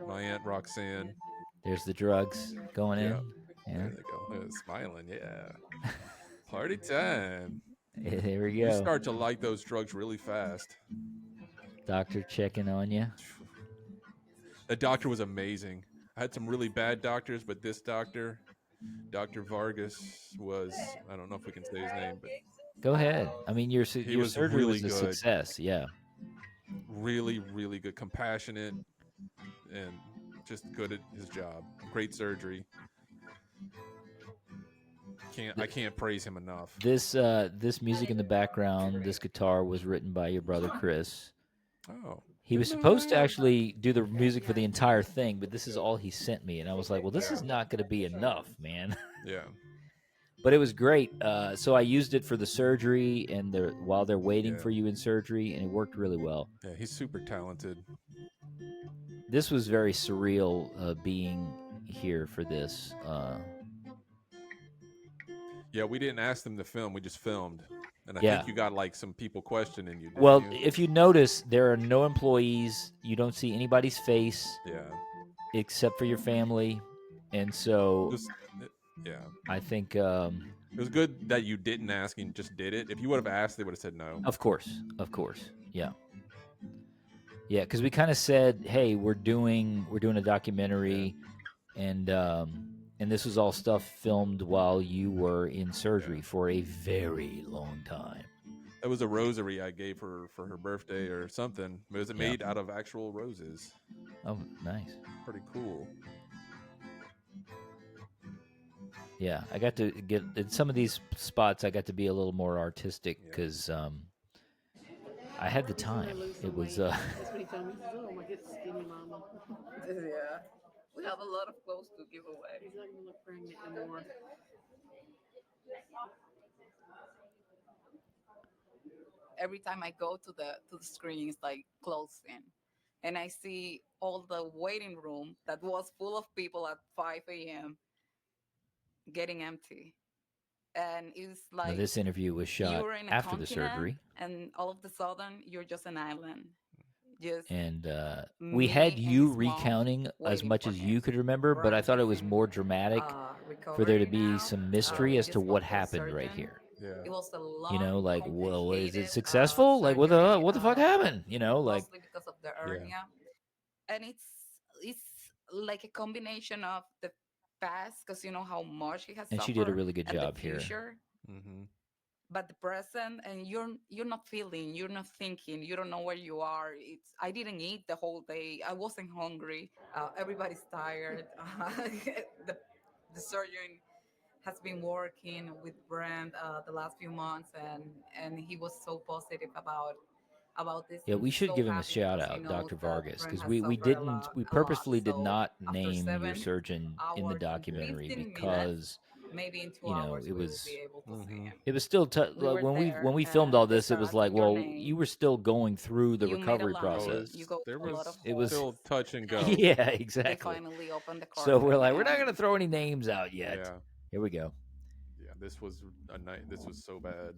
My aunt Roxanne. There's the drugs going in. Yeah. There they go. Smiling. Yeah. Party time. There we go. You start to like those drugs really fast. Doctor checking on you. The doctor was amazing. I had some really bad doctors, but this doctor, Dr. Vargas, was, I don't know if we can say his name, but go ahead. I mean, your surgery really was a success. Yeah. Really, really good. Compassionate and just good at his job. Great surgery. I can't praise him enough. This music in the background, this guitar was written by your brother Chris. Oh. He was supposed to actually do the music for the entire thing, but this is all he sent me, and I was like, well, this is not going to be enough, man. Yeah. But it was great. So I used it for the surgery and while they're waiting for you in surgery, and it worked really well. Yeah, he's super talented. This was very surreal being here for this. Yeah, we didn't ask them to film. We just filmed. And I think you got like some people questioning you. Well, if you notice, there are no employees. You don't see anybody's face. Yeah. Except for your family. And so I think it was good that you didn't ask and just did it. If you would have asked, they would have said no. Of course. Yeah. Yeah, because we kind of said, hey, we're doing a documentary, and this was all stuff filmed while you were in surgery for a very long time. It was a rosary I gave her for her birthday or something. It was made out of actual roses. Oh, nice. Pretty cool. Yeah, I got to get in some of these spots. I got to be a little more artistic because I had the time. It was. That's what he told me. He said, "Oh, my get skinny mama." Yeah, we have a lot of clothes to give away. He's not gonna look pregnant anymore. Every time I go to the screen, it's like closing, and I see all the waiting room that was full of people at 5 a.m. getting empty. And it's like now, this interview was shot after the surgery, and all of a sudden you're just an island. And we had you recounting as much as you could remember, but I thought it was more dramatic for there to be some mystery as to what happened right here. Yeah. It was a long, like, well, is it successful? Like, what the fuck happened? Like mostly because of the hernia, and it's like a combination of the past, because you know how much he has and suffered, she did a really good job here. Mm-hmm. But the present, and you're not feeling, you're not thinking, you don't know where you are. I didn't eat the whole day. I wasn't hungry. Everybody's tired. The surgeon has been working with Brand the last few months, and he was so positive about this. Yeah, we should give him a shout out, Dr. Vargas, because we purposefully did not name your surgeon in the documentary because maybe in 2 hours it was we'll be able to see him. it was still when we filmed all this, it was like, well, you were still going through the recovery process. It was still touch and go. Yeah, exactly. They finally opened the car. So we're like, we're not gonna throw any names out yet. Yeah. Here we go. Yeah, this was a night. This was so bad.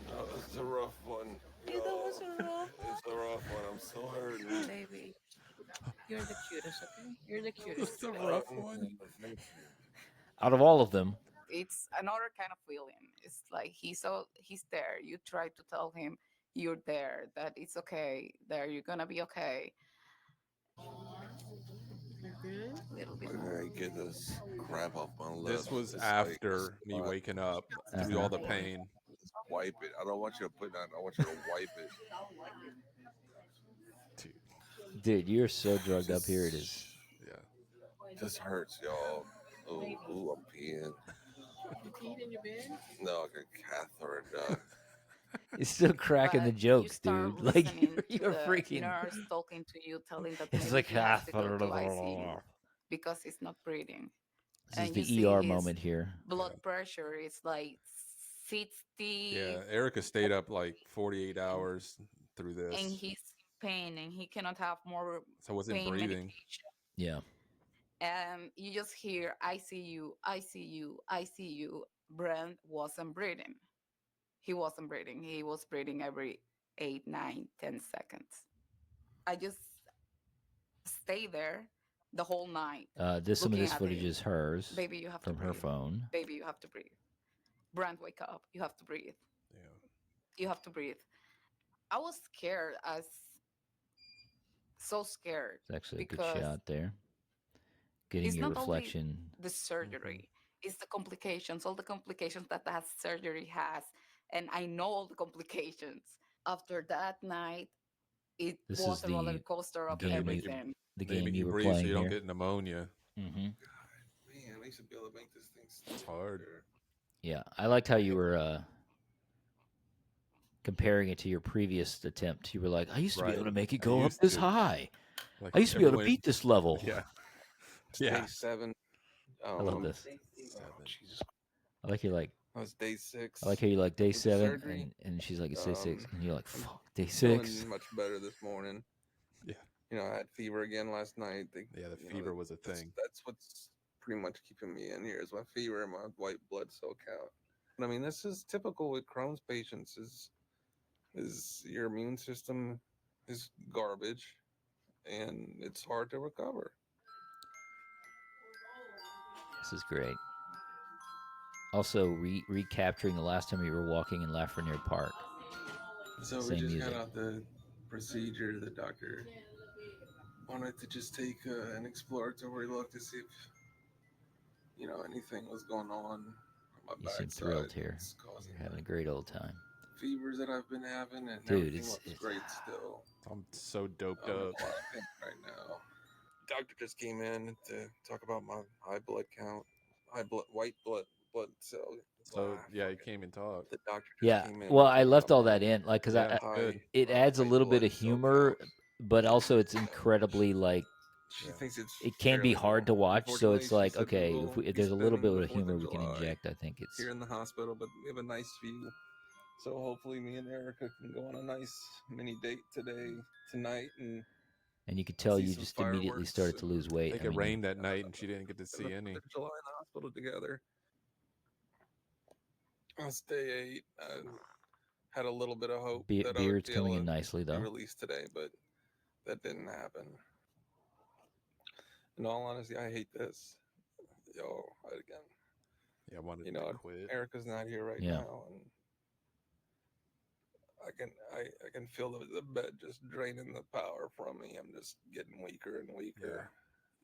Oh, it's a rough one. It was a rough one. It's a rough one. I'm so hurt. Baby, you're the cutest, okay? You're the cutest. It's a rough one. Out of all of them, it's another kind of feeling. It's like he's there. You try to tell him you're there, that it's okay, that you're gonna be okay. A little bit. I get this crap off my lips. This was after me waking up through all the pain. Just wipe it. I don't want you to put that. I want you to wipe it. Dude, you're so drugged up. Here it is. Yeah. Just hurts, y'all. Ooh, I'm peeing. You peed in your bed? No, like a catheter dog. It's still cracking the jokes, dude. Like you're freaking. Nurse talking to you, telling that it's like half because he's not breathing. This is the ER moment here. Blood pressure is like 60. Yeah, Erica stayed up like 48 hours through this, and he's in pain, and he cannot have more. So I wasn't breathing. Medication. Yeah. And you just hear, "I see you, I see you, I see you." Brent wasn't breathing. He wasn't breathing. He was breathing every 8, 9, 10 seconds. I just stay there the whole night. Some of this footage is hers. Baby, you have from to her breathe. phone. Baby, you have to breathe. Brent, wake up. You have to breathe. Yeah. You have to breathe. I was scared, so scared. It's actually a good shot there. Getting your reflection. The surgery. It's the complications, all the complications that surgery has. And I know all the complications. After that night, it was a roller coaster of everything. The game you were breathe playing so you don't here. get pneumonia. Mm-hmm. Man, they nice to be able to make this thing stick. It's hard. Yeah, I liked how you were comparing it to your previous attempt. You were like, I used to be able to make it go up this high. Like I used to be able to beat this level. Yeah. Day 7. I love this. Jesus. I like you like. I was day 6. I like how you like day 7, and she's like, it's day 6, and you're like, fuck, day 6. Feeling much better this morning. Yeah. You know, I had fever again last night. The fever was a thing. That's what's pretty much keeping me in here is my fever and my white blood cell count. And I mean, this is typical with Crohn's patients. Is your immune system is garbage, and it's hard to recover. This is great. Also, recapturing the last time you were walking in Lafreniere Park. So we just got out the procedure. The doctor wanted to just take an exploratory look to see if anything was going on my You backside. seem thrilled here. You're having a great old time. Fevers that I've been having, and dude, everything looks great still. I'm so doped up right now. Doctor just came in to talk about my high blood count, white blood cell. So yeah, he came and talked. The doctor just came in. Well, I left all that in, like, because it adds a little bit of humor, but also it's incredibly like. She thinks it can be hard to watch, so it's like, okay, if there's a little bit of humor we can inject, I think it's here in the hospital, but we have a nice view. So hopefully me and Erica can go on a nice mini date tonight, and you could tell you just immediately started to lose weight. I think it rained that night, and she didn't get to see any. July in the hospital together. On day 8, I had a little bit of hope. Beard's coming in nicely, though. Released today, but that didn't happen. In all honesty, I hate this. Yeah, I wanted to quit. Erica's not here right now, and I can feel the bed just draining the power from me. I'm just getting weaker and weaker.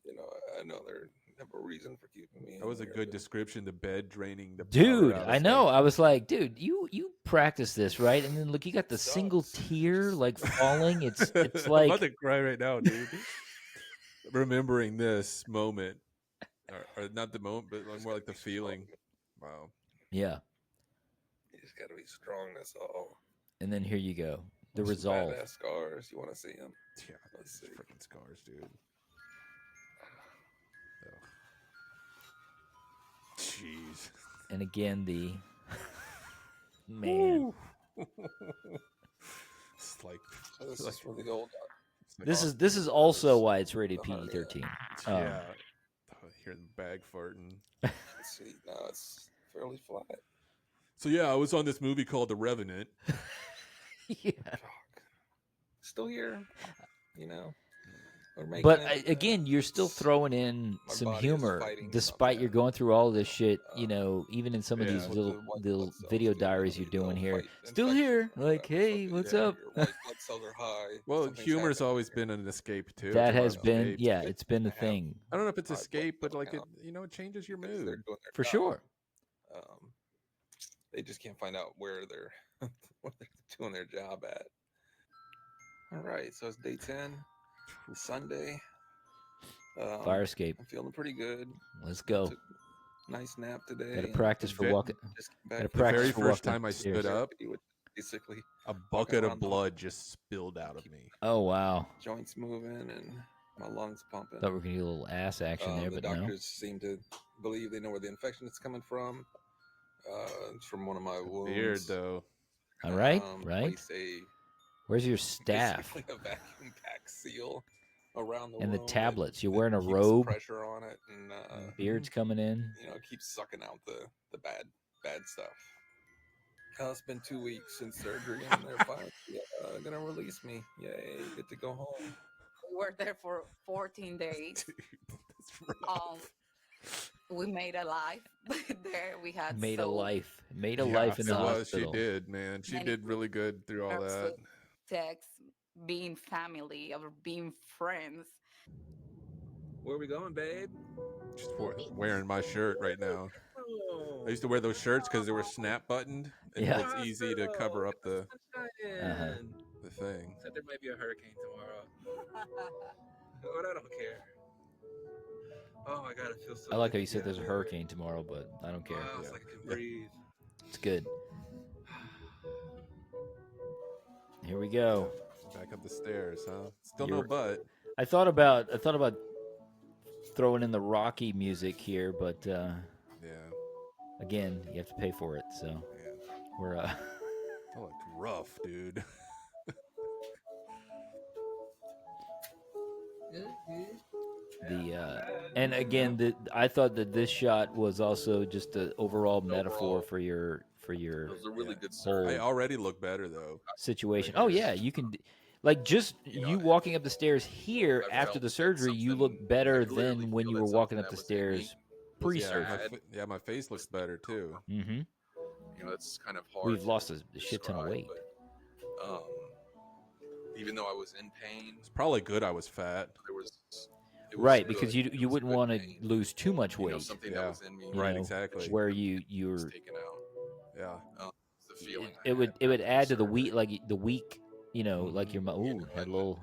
Yeah. I know they have a reason for keeping me. That was a good description. The bed draining the dude. Power I know. I was like, dude, you practice this, right? And then look, you got the single tear like falling. It's like I'm about to cry right now, dude. Remembering this moment, or not the moment, but more like the feeling. Wow. Yeah. You just got to be strong. That's all. And then here you go. The resolve. Badass scars. You want to see them? Yeah. Let's see. Freaking scars, dude. Oh. Jeez. And again, the man. It's like this is from the old. This is also why it's rated PG-13. Yeah. Hearing the bag farting. See, no, it's fairly flat. So yeah, I was on this movie called The Revenant. Yeah. Still here, But again, you're still throwing in some humor, despite you're going through all this shit. Even in some of these little video diaries you're doing here, still here. Like, hey, what's up? White blood cells are high. Well, humor's always been an escape too. That has been, it's been the thing. I don't know if it's escape, but like it changes your mood for sure. They just can't find out where they're doing their job at. All right, so it's day 10. Sunday. Fire escape. I'm feeling pretty good. Let's go. Nice nap today. Got to practice for walking. The very first time I stood up, basically a bucket of blood just spilled out of me. Oh wow! Joints moving and my lungs pumping. Thought we were gonna get a little ass action there, but no. The doctors seem to believe they know where the infection is coming from. It's from one of my wounds. Beard though. All right, right. Where's your staff? A vacuum pack seal around the and wound. The tablets. You're wearing a keeps robe. Pressure on it, and beard's coming in. It keeps sucking out the bad stuff. It's been 2 weeks since surgery, and they're finally gonna release me. Yay! Get to go home. We were there for 14 days. Dude, that's rough. We made a life there. We had made a life in the hospital. She did, man. She did really good through all that. Text, being family or being friends. Where are we going, babe? Just wearing my shirt right now. I used to wear those shirts because they were snap buttoned, and it's easy to cover up the thing. Said there might be a hurricane tomorrow, but I don't care. Oh, I gotta feel so. I like how you said there's a hurricane tomorrow, but I don't care. Wow, it's like I can breathe. It's good. Here we go. Back up the stairs, huh? Still no butt. I thought about throwing in the Rocky music here, but again, you have to pay for it. So we're that looked rough, dude. And again, I thought that this shot was also just an overall metaphor for your It was a really good whole. I already look better though. Situation. Oh yeah, you can, like just you walking up the stairs here after the surgery, you look better than when you were walking up the stairs pre-surgery. Yeah, my face looks better too. Mm-hmm. You know, it's kind of hard. We've lost a shit ton of weight. But, even though I was in pain, it's probably good I was fat. It was right, good. because you wouldn't want to lose too much weight. You know, something that was in me, right, exactly. Where you're taken out. Yeah. The feeling it would add to the week, like the week, you know, like your had a little.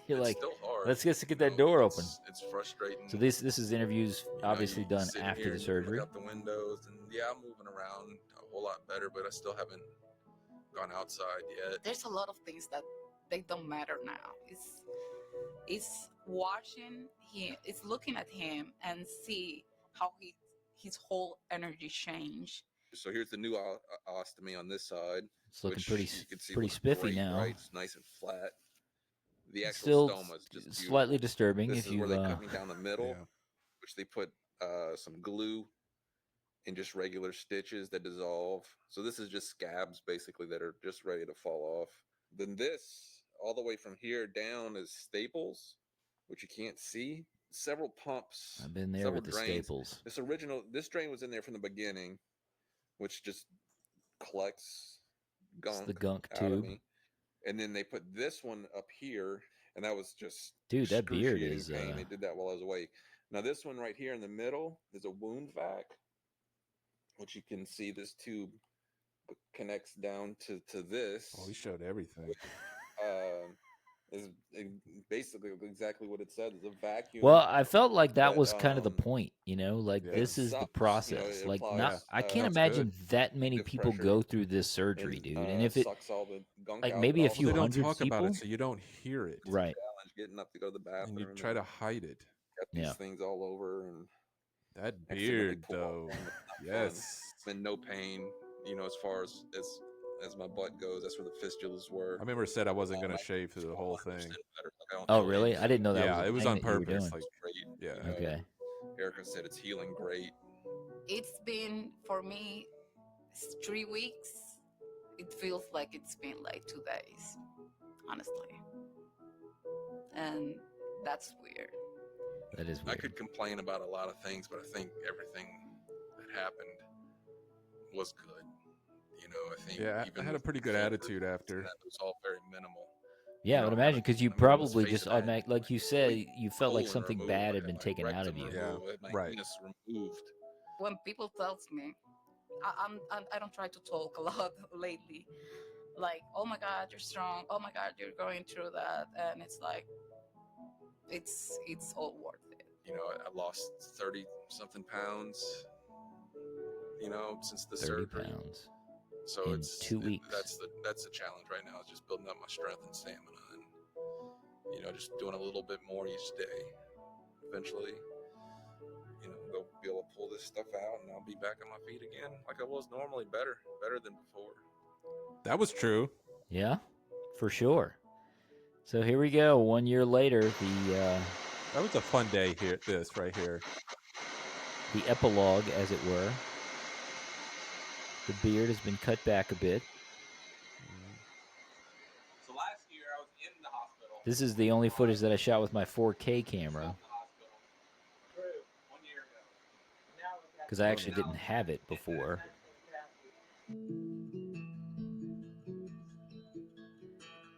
You're like, let's just get that door open. It's frustrating. So this is interviews obviously done after the surgery. Look out the windows, and I'm moving around a whole lot better, but I still haven't gone outside yet. There's a lot of things that they don't matter now. It's watching him, it's looking at him and see how his whole energy change. So here's the new ostomy on this side. It's looking pretty spiffy now. Right? It's nice and flat. The actual still stoma is just beautiful. Slightly disturbing. This if is where they cut me down the middle, which they put some glue and just regular stitches that dissolve. So this is just scabs basically that are just ready to fall off. Then this, all the way from here down, is staples, which you can't see. Several pumps. I've been there with the drains. staples. This drain was in there from the beginning, which just collects gunk. It's the gunk out tube. Of me. And then they put this one up here, and that was just dude. That beard is. Pain. They did that while I was awake. Now this one right here in the middle is a wound vac, which you can see this tube connects down to this. Oh, he showed everything. Is basically exactly what it said. It's a vacuum. Well, I felt like that was kind of the point, you know, like this is the process. You know, I can't imagine that many people go through this surgery, dude. And if it sucks all the gunk like out, maybe a few they don't hundred talk people, about it, so you don't hear it. Right. Getting up to go to the bathroom, and you try to hide it. Got these things all over, and that beard though. Yes, been no pain, you know, as far as my butt goes. That's where the fistulas were. I remember said I wasn't going to shave through the whole thing. Oh, really? I didn't know that. Yeah, it was on purpose. Like, yeah. You know, okay. Erica said it's healing great. It's been, for me, 3 weeks. It feels like it's been like 2 days, honestly. And that's weird. That is weird. I could complain about a lot of things, but I think everything that happened was good. You know, I think. Yeah, I had a pretty good attitude after. That was all very minimal. Yeah, I would imagine because you probably just automatic, like you said, you felt like something bad had been taken out of you. Yeah, right. Removed. When people tells me, I don't try to talk a lot lately. Like, oh my God, you're strong. Oh my God, you're going through that, and it's like, it's all worth it. You know, I lost 30-something pounds. You know, since the 30 surgery. pounds. So in 2 weeks. That's the challenge right now. Is just building up my strength and stamina, and you know, just doing a little bit more each day. Eventually, you know, they'll be able to pull this stuff out, and I'll be back on my feet again, like I was normally, better than before. That was true. Yeah, for sure. So here we go. 1 year later, the that was a fun day here. This right here, the epilogue, as it were. The beard has been cut back a bit. So last year I was in the hospital. This is the only footage that I shot with my 4K camera. True, 1 year ago. Because I actually didn't have it before.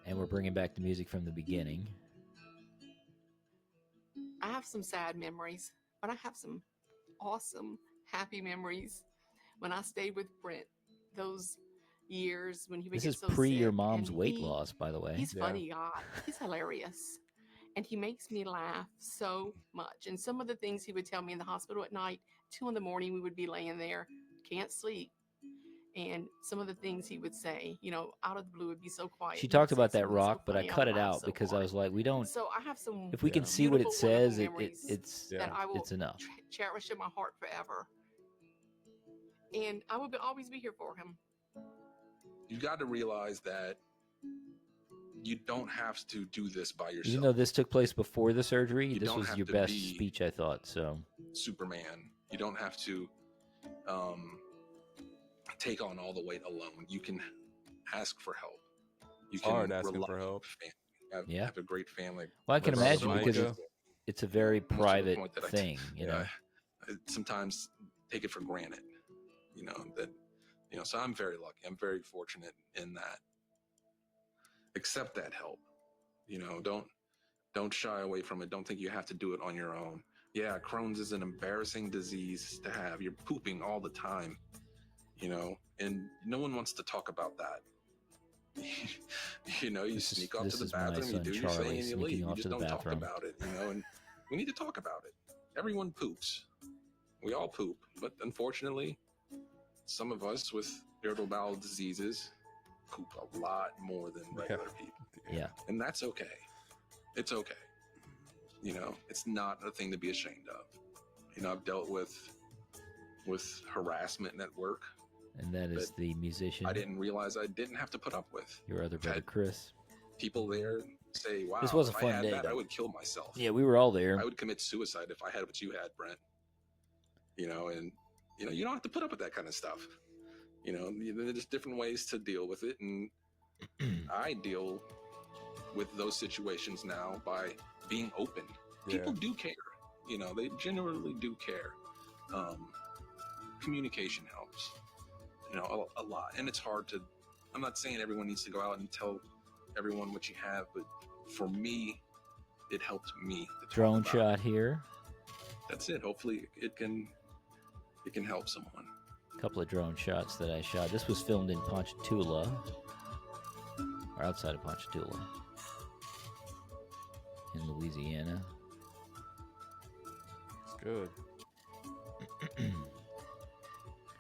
And we're bringing back the music from the beginning. I have some sad memories, but I have some awesome, happy memories. When I stayed with Brent, those years when he would This get is so pre sick, your mom's and weight loss, by the way. He's funny guy. He's hilarious. And he makes me laugh so much. And some of the things he would tell me in the hospital at night, 2 in the morning, we would be laying there, can't sleep. And some of the things he would say, out of the blue, would be so quiet. She talked about that rock, but I cut it out because I was like, we don't. So I have some. If we can see what it says, it's that I will enough. Cherish in my heart forever. And I will always be here for him. You got to realize that you don't have to do this by yourself. Even though this took place before the surgery, this was your best speech, I thought. So Superman, you don't have to take on all the weight alone. You can ask for help. You can asking for help. Have a great family. Well, I can imagine because it's a very private thing. You know, I sometimes take it for granted. So I'm very lucky. I'm very fortunate in that. Accept that help. Don't shy away from it. Don't think you have to do it on your own. Yeah, Crohn's is an embarrassing disease to have. You're pooping all the time, and no one wants to talk about that. You sneak off to the bathroom, you do your thing, and you leave. You just don't talk about it, and we need to talk about it. Everyone poops. We all poop, but unfortunately, some of us with irritable bowel diseases poop a lot more than regular people. Yeah. And that's okay. It's okay. It's not a thing to be ashamed of. I've dealt with harassment at work. And that is the musician. I didn't realize I didn't have to put up with. Your other brother, Chris. People there say, wow, this was a if fun I had day, that, though. I would kill myself. Yeah, we were all there. I would commit suicide if I had what you had, Brent. And you don't have to put up with that kind of stuff. There's different ways to deal with it. And I deal with those situations now by being open. Yeah. People do care. They generally do care. Communication helps, a lot. And it's hard to, I'm not saying everyone needs to go out and tell everyone what you have, but for me, it helped me. Drone shot here. That's it. Hopefully it can help someone. A couple of drone shots that I shot. This was filmed in Ponchatoula, or outside of Ponchatoula, in Louisiana. It's good.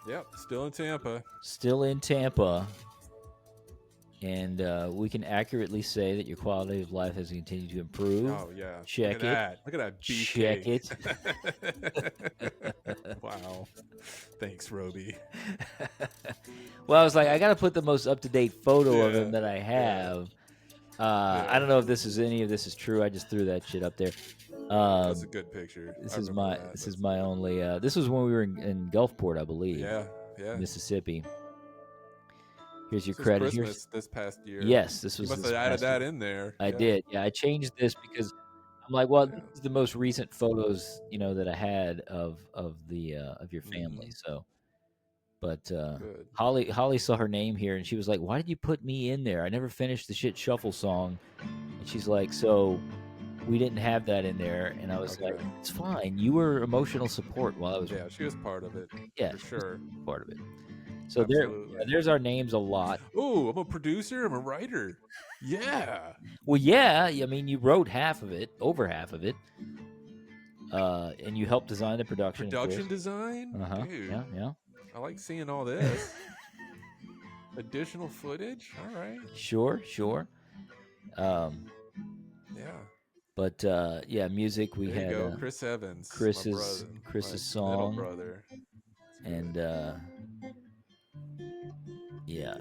Yep, still in Tampa. Still in Tampa. And we can accurately say that your quality of life has continued to improve. Oh, yeah. Check Look at that. Look at that beefcake. Check it. Wow. Thanks, Robi. Well, I was like, I got to put the most up-to-date photo of him that I have. I don't know if any of this is true. I just threw that shit up there. That's a good picture. This is my only. This was when we were in Gulfport, I believe. Yeah. Mississippi. Here's your this credit. Christmas this past year. Yes, this was. You must have added that in there. I did. Yeah, I changed this because I'm like, well, this is the most recent photos, that I had of your family. So, but Holly saw her name here and she was like, "Why did you put me in there? I never finished the shit shuffle song." And she's like, "So we didn't have that in there." And I was like, "It's fine. You were emotional support while I was." Yeah, she was part of it. Yeah, for sure, part of it. So there's our names a lot. Oh, I'm a producer. I'm a writer. Yeah. Well, yeah. I mean, you wrote half of it, over half of it, and you helped design the production. Production design. Dude, yeah. I like seeing all this. Additional footage. All right. Sure. Yeah. But music. We there had you go. Chris Evans, Chris's song, little brother, and yeah.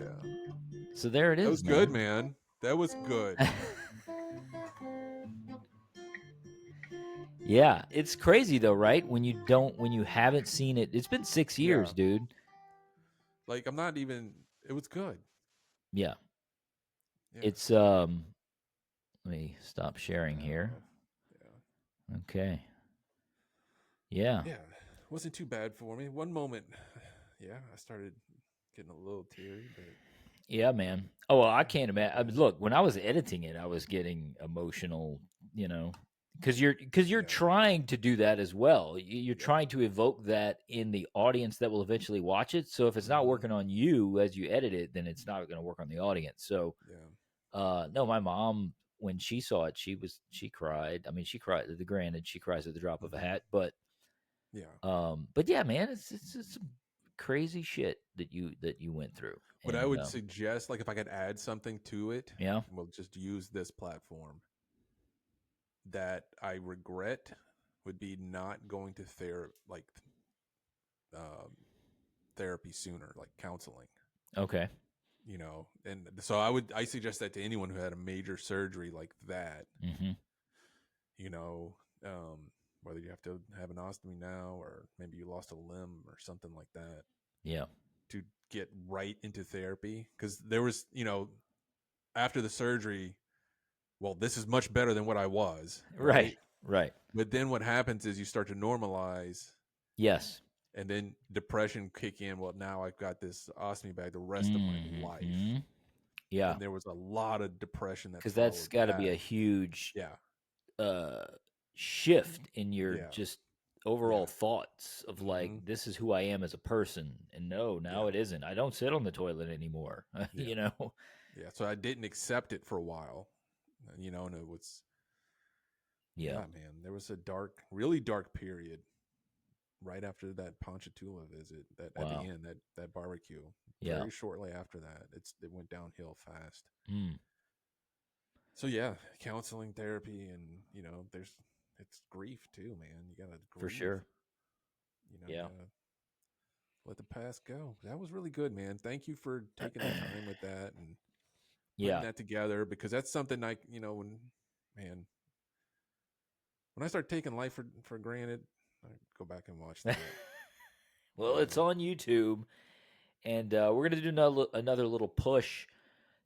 So there it is. That was good, man. That was good. Yeah, it's crazy though, right? When you haven't seen it, it's been 6 years, dude. Like I'm not even. It was good. Yeah. It's let me stop sharing here. Yeah. Okay. Yeah. Yeah. It wasn't too bad for me. One moment. Yeah, I started getting a little teary, but yeah, man. Oh, well, I can't imagine. I mean, look, when I was editing it, I was getting emotional, because you're trying to do that as well. You're trying to evoke that in the audience that will eventually watch it. So if it's not working on you as you edit it, then it's not going to work on the audience. So, no, my mom when she saw it, she cried. I mean, she cried. Granted, she cries at the drop of a hat, but yeah, man, it's some crazy shit that you went through. What I would suggest, like if I could add something to it, we'll just use this platform. That I regret would be not going to therapy sooner, like counseling. Okay. You know, and so I suggest that to anyone who had a major surgery like that. Mm-hmm. You know, whether you have to have an ostomy now, or maybe you lost a limb or something like that. Yeah. To get right into therapy, because there was, you know, after the surgery, well, this is much better than what I was. Right. But then what happens is you start to normalize. Yes. And then depression kick in. Well, now I've got this ostomy bag the rest of my life. Yeah. And there was a lot of depression because that's got to be a huge shift in your just overall thoughts of like, this is who I am as a person. And now it isn't. I don't sit on the toilet anymore. You know? Yeah. So I didn't accept it for a while, you know, and it was, man, there was a really dark period right after that Ponchatoula visit, at the end, that barbecue. Very shortly after that, it went downhill fast. So counseling, therapy, and you know, it's grief too, man. You gotta grieve. For sure. You know, let the past go. That was really good, man. Thank you for taking the time with that and putting that together, because that's something you know, when I start taking life for granted, I go back and watch that. Well, it's on YouTube, and we're going to do another little push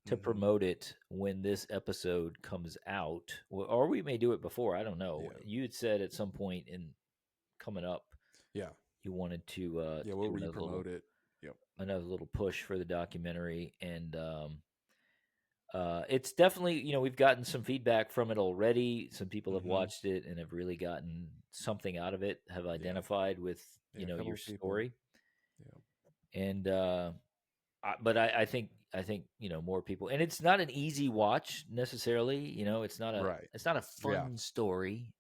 to promote it when this episode comes out, or we may do it before. I don't know. You had said at some point in coming up, you wanted to we'll re-promote it. Yep, another little push for the documentary, and it's definitely, you know, we've gotten some feedback from it already. Some people have watched it and have really gotten something out of it, have identified with, you know, your story. And, but I think, you know, more people, and it's not an easy watch necessarily, you know, it's not a fun story.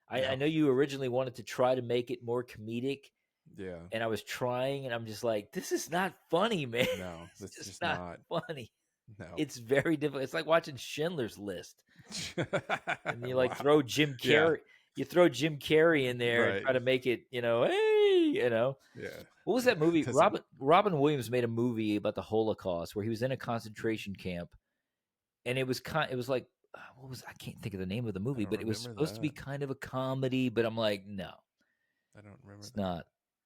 I know you originally wanted to try to make it more comedic. Yeah. And I was trying, and I'm just like, this is not funny, man. No, it's just not funny. No. It's very difficult. It's like watching Schindler's List. And you throw Jim Carrey. You throw Jim Carrey in there and try to make it, you know, hey, you know. Yeah. What was that movie? Robin Williams made a movie about the Holocaust where he was in a concentration camp, and it was like, I can't think of the name of the movie, but it was supposed to be kind of a comedy, but I'm like, no. I don't remember.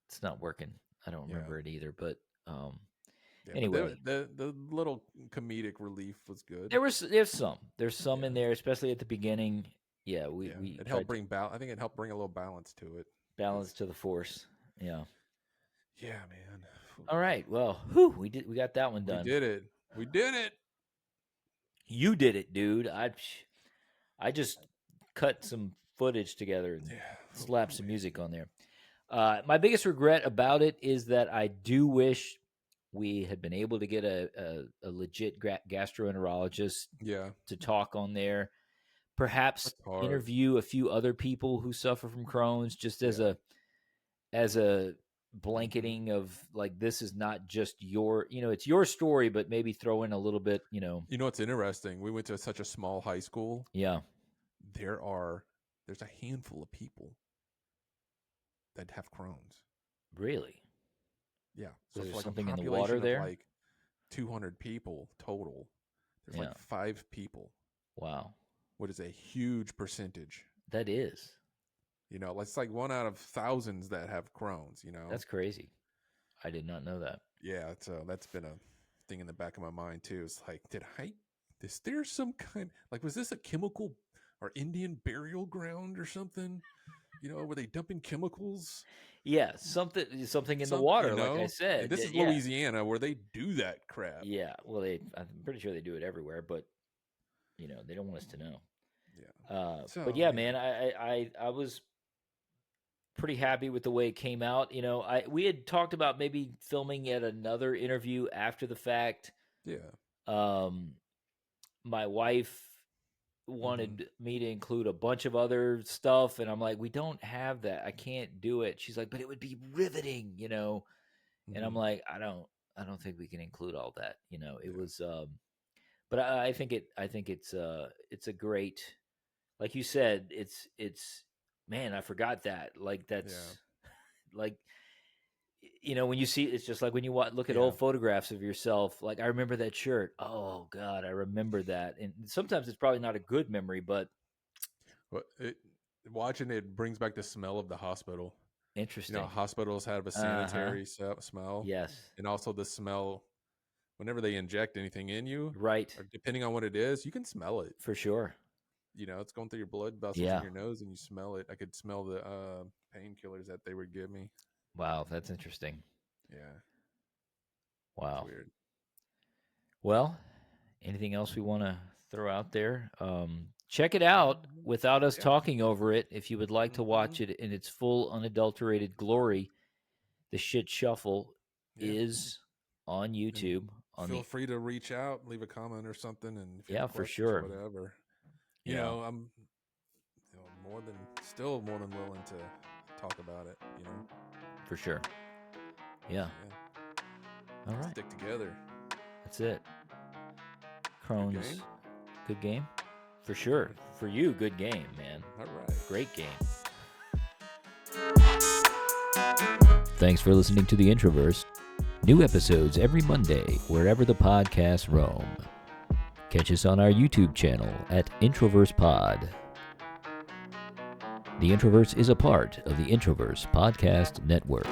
It's not working. I don't remember it either, but yeah, anyway, the little comedic relief was good. There's some in there, especially at the beginning. Yeah, we it helped bring I think it helped bring a little balance to it. Balance to the force. Yeah. Yeah, man. All right. Well, we got that one done. We did it. You did it, dude. I just cut some footage together and slapped some music on there. My biggest regret about it is that I do wish we had been able to get a legit gastroenterologist to talk on there. Perhaps interview a few other people who suffer from Crohn's, just as a blanketing of like, this is not just your, you know, it's your story, but maybe throw in a little bit, you know. You know, it's interesting. We went to such a small high school. Yeah. There's a handful of people that have Crohn's. Really? Yeah. So there's like something in the water there? Like 200 people total. There's like 5 people. Wow. What is a huge percentage? That is. You know, it's like 1 out of thousands that have Crohn's, you know. That's crazy. I did not know that. Yeah, so that's been a thing in the back of my mind too. It's like, is there some kind, like, was this a chemical or Indian burial ground or something? You know, were they dumping chemicals? Yeah, something in the water, you know? Like I said. And this is Louisiana where they do that crap. Yeah, well, I'm pretty sure they do it everywhere, but you know, they don't want us to know. Yeah. But yeah, man, I was pretty happy with the way it came out. You know, we had talked about maybe filming yet another interview after the fact. Yeah. My wife wanted me to include a bunch of other stuff, and I'm like, we don't have that. I can't do it. She's like, but it would be riveting, you know. And I'm like, I don't think we can include all that, you know. It was, but I think it's a great, like you said, it's man, I forgot that. Like that's like, you know, when you see, it's just like when you look at old photographs of yourself, like I remember that shirt. Oh God, I remember that. And sometimes it's probably not a good memory, but watching it brings back the smell of the hospital. Interesting. You know, hospitals have a sanitary smell. Yes. And also the smell whenever they inject anything in you. Right. Or depending on what it is, you can smell it. For sure. You know, it's going through your blood vessels in your nose and you smell it. I could smell the painkillers that they would give me. Wow, that's interesting. Yeah. Wow. That's weird. Well, anything else we want to throw out there? Check it out without us talking over it. If you would like to watch it in its full, unadulterated glory, The Shit Shuffle is on YouTube. Feel free to reach out, leave a comment or something, and if you have for questions sure, or whatever. You know, I'm still more than willing to talk about it. You know, for sure. Yeah. All right. Stick together. That's it. Crohn's. Good game? For sure. For you, good game, man. All right. Great game. Thanks for listening to The Introverse. New episodes every Monday, wherever the podcasts roam. Catch us on our YouTube channel at Introverse Pod. The Introverse is a part of the Introverse Podcast Network.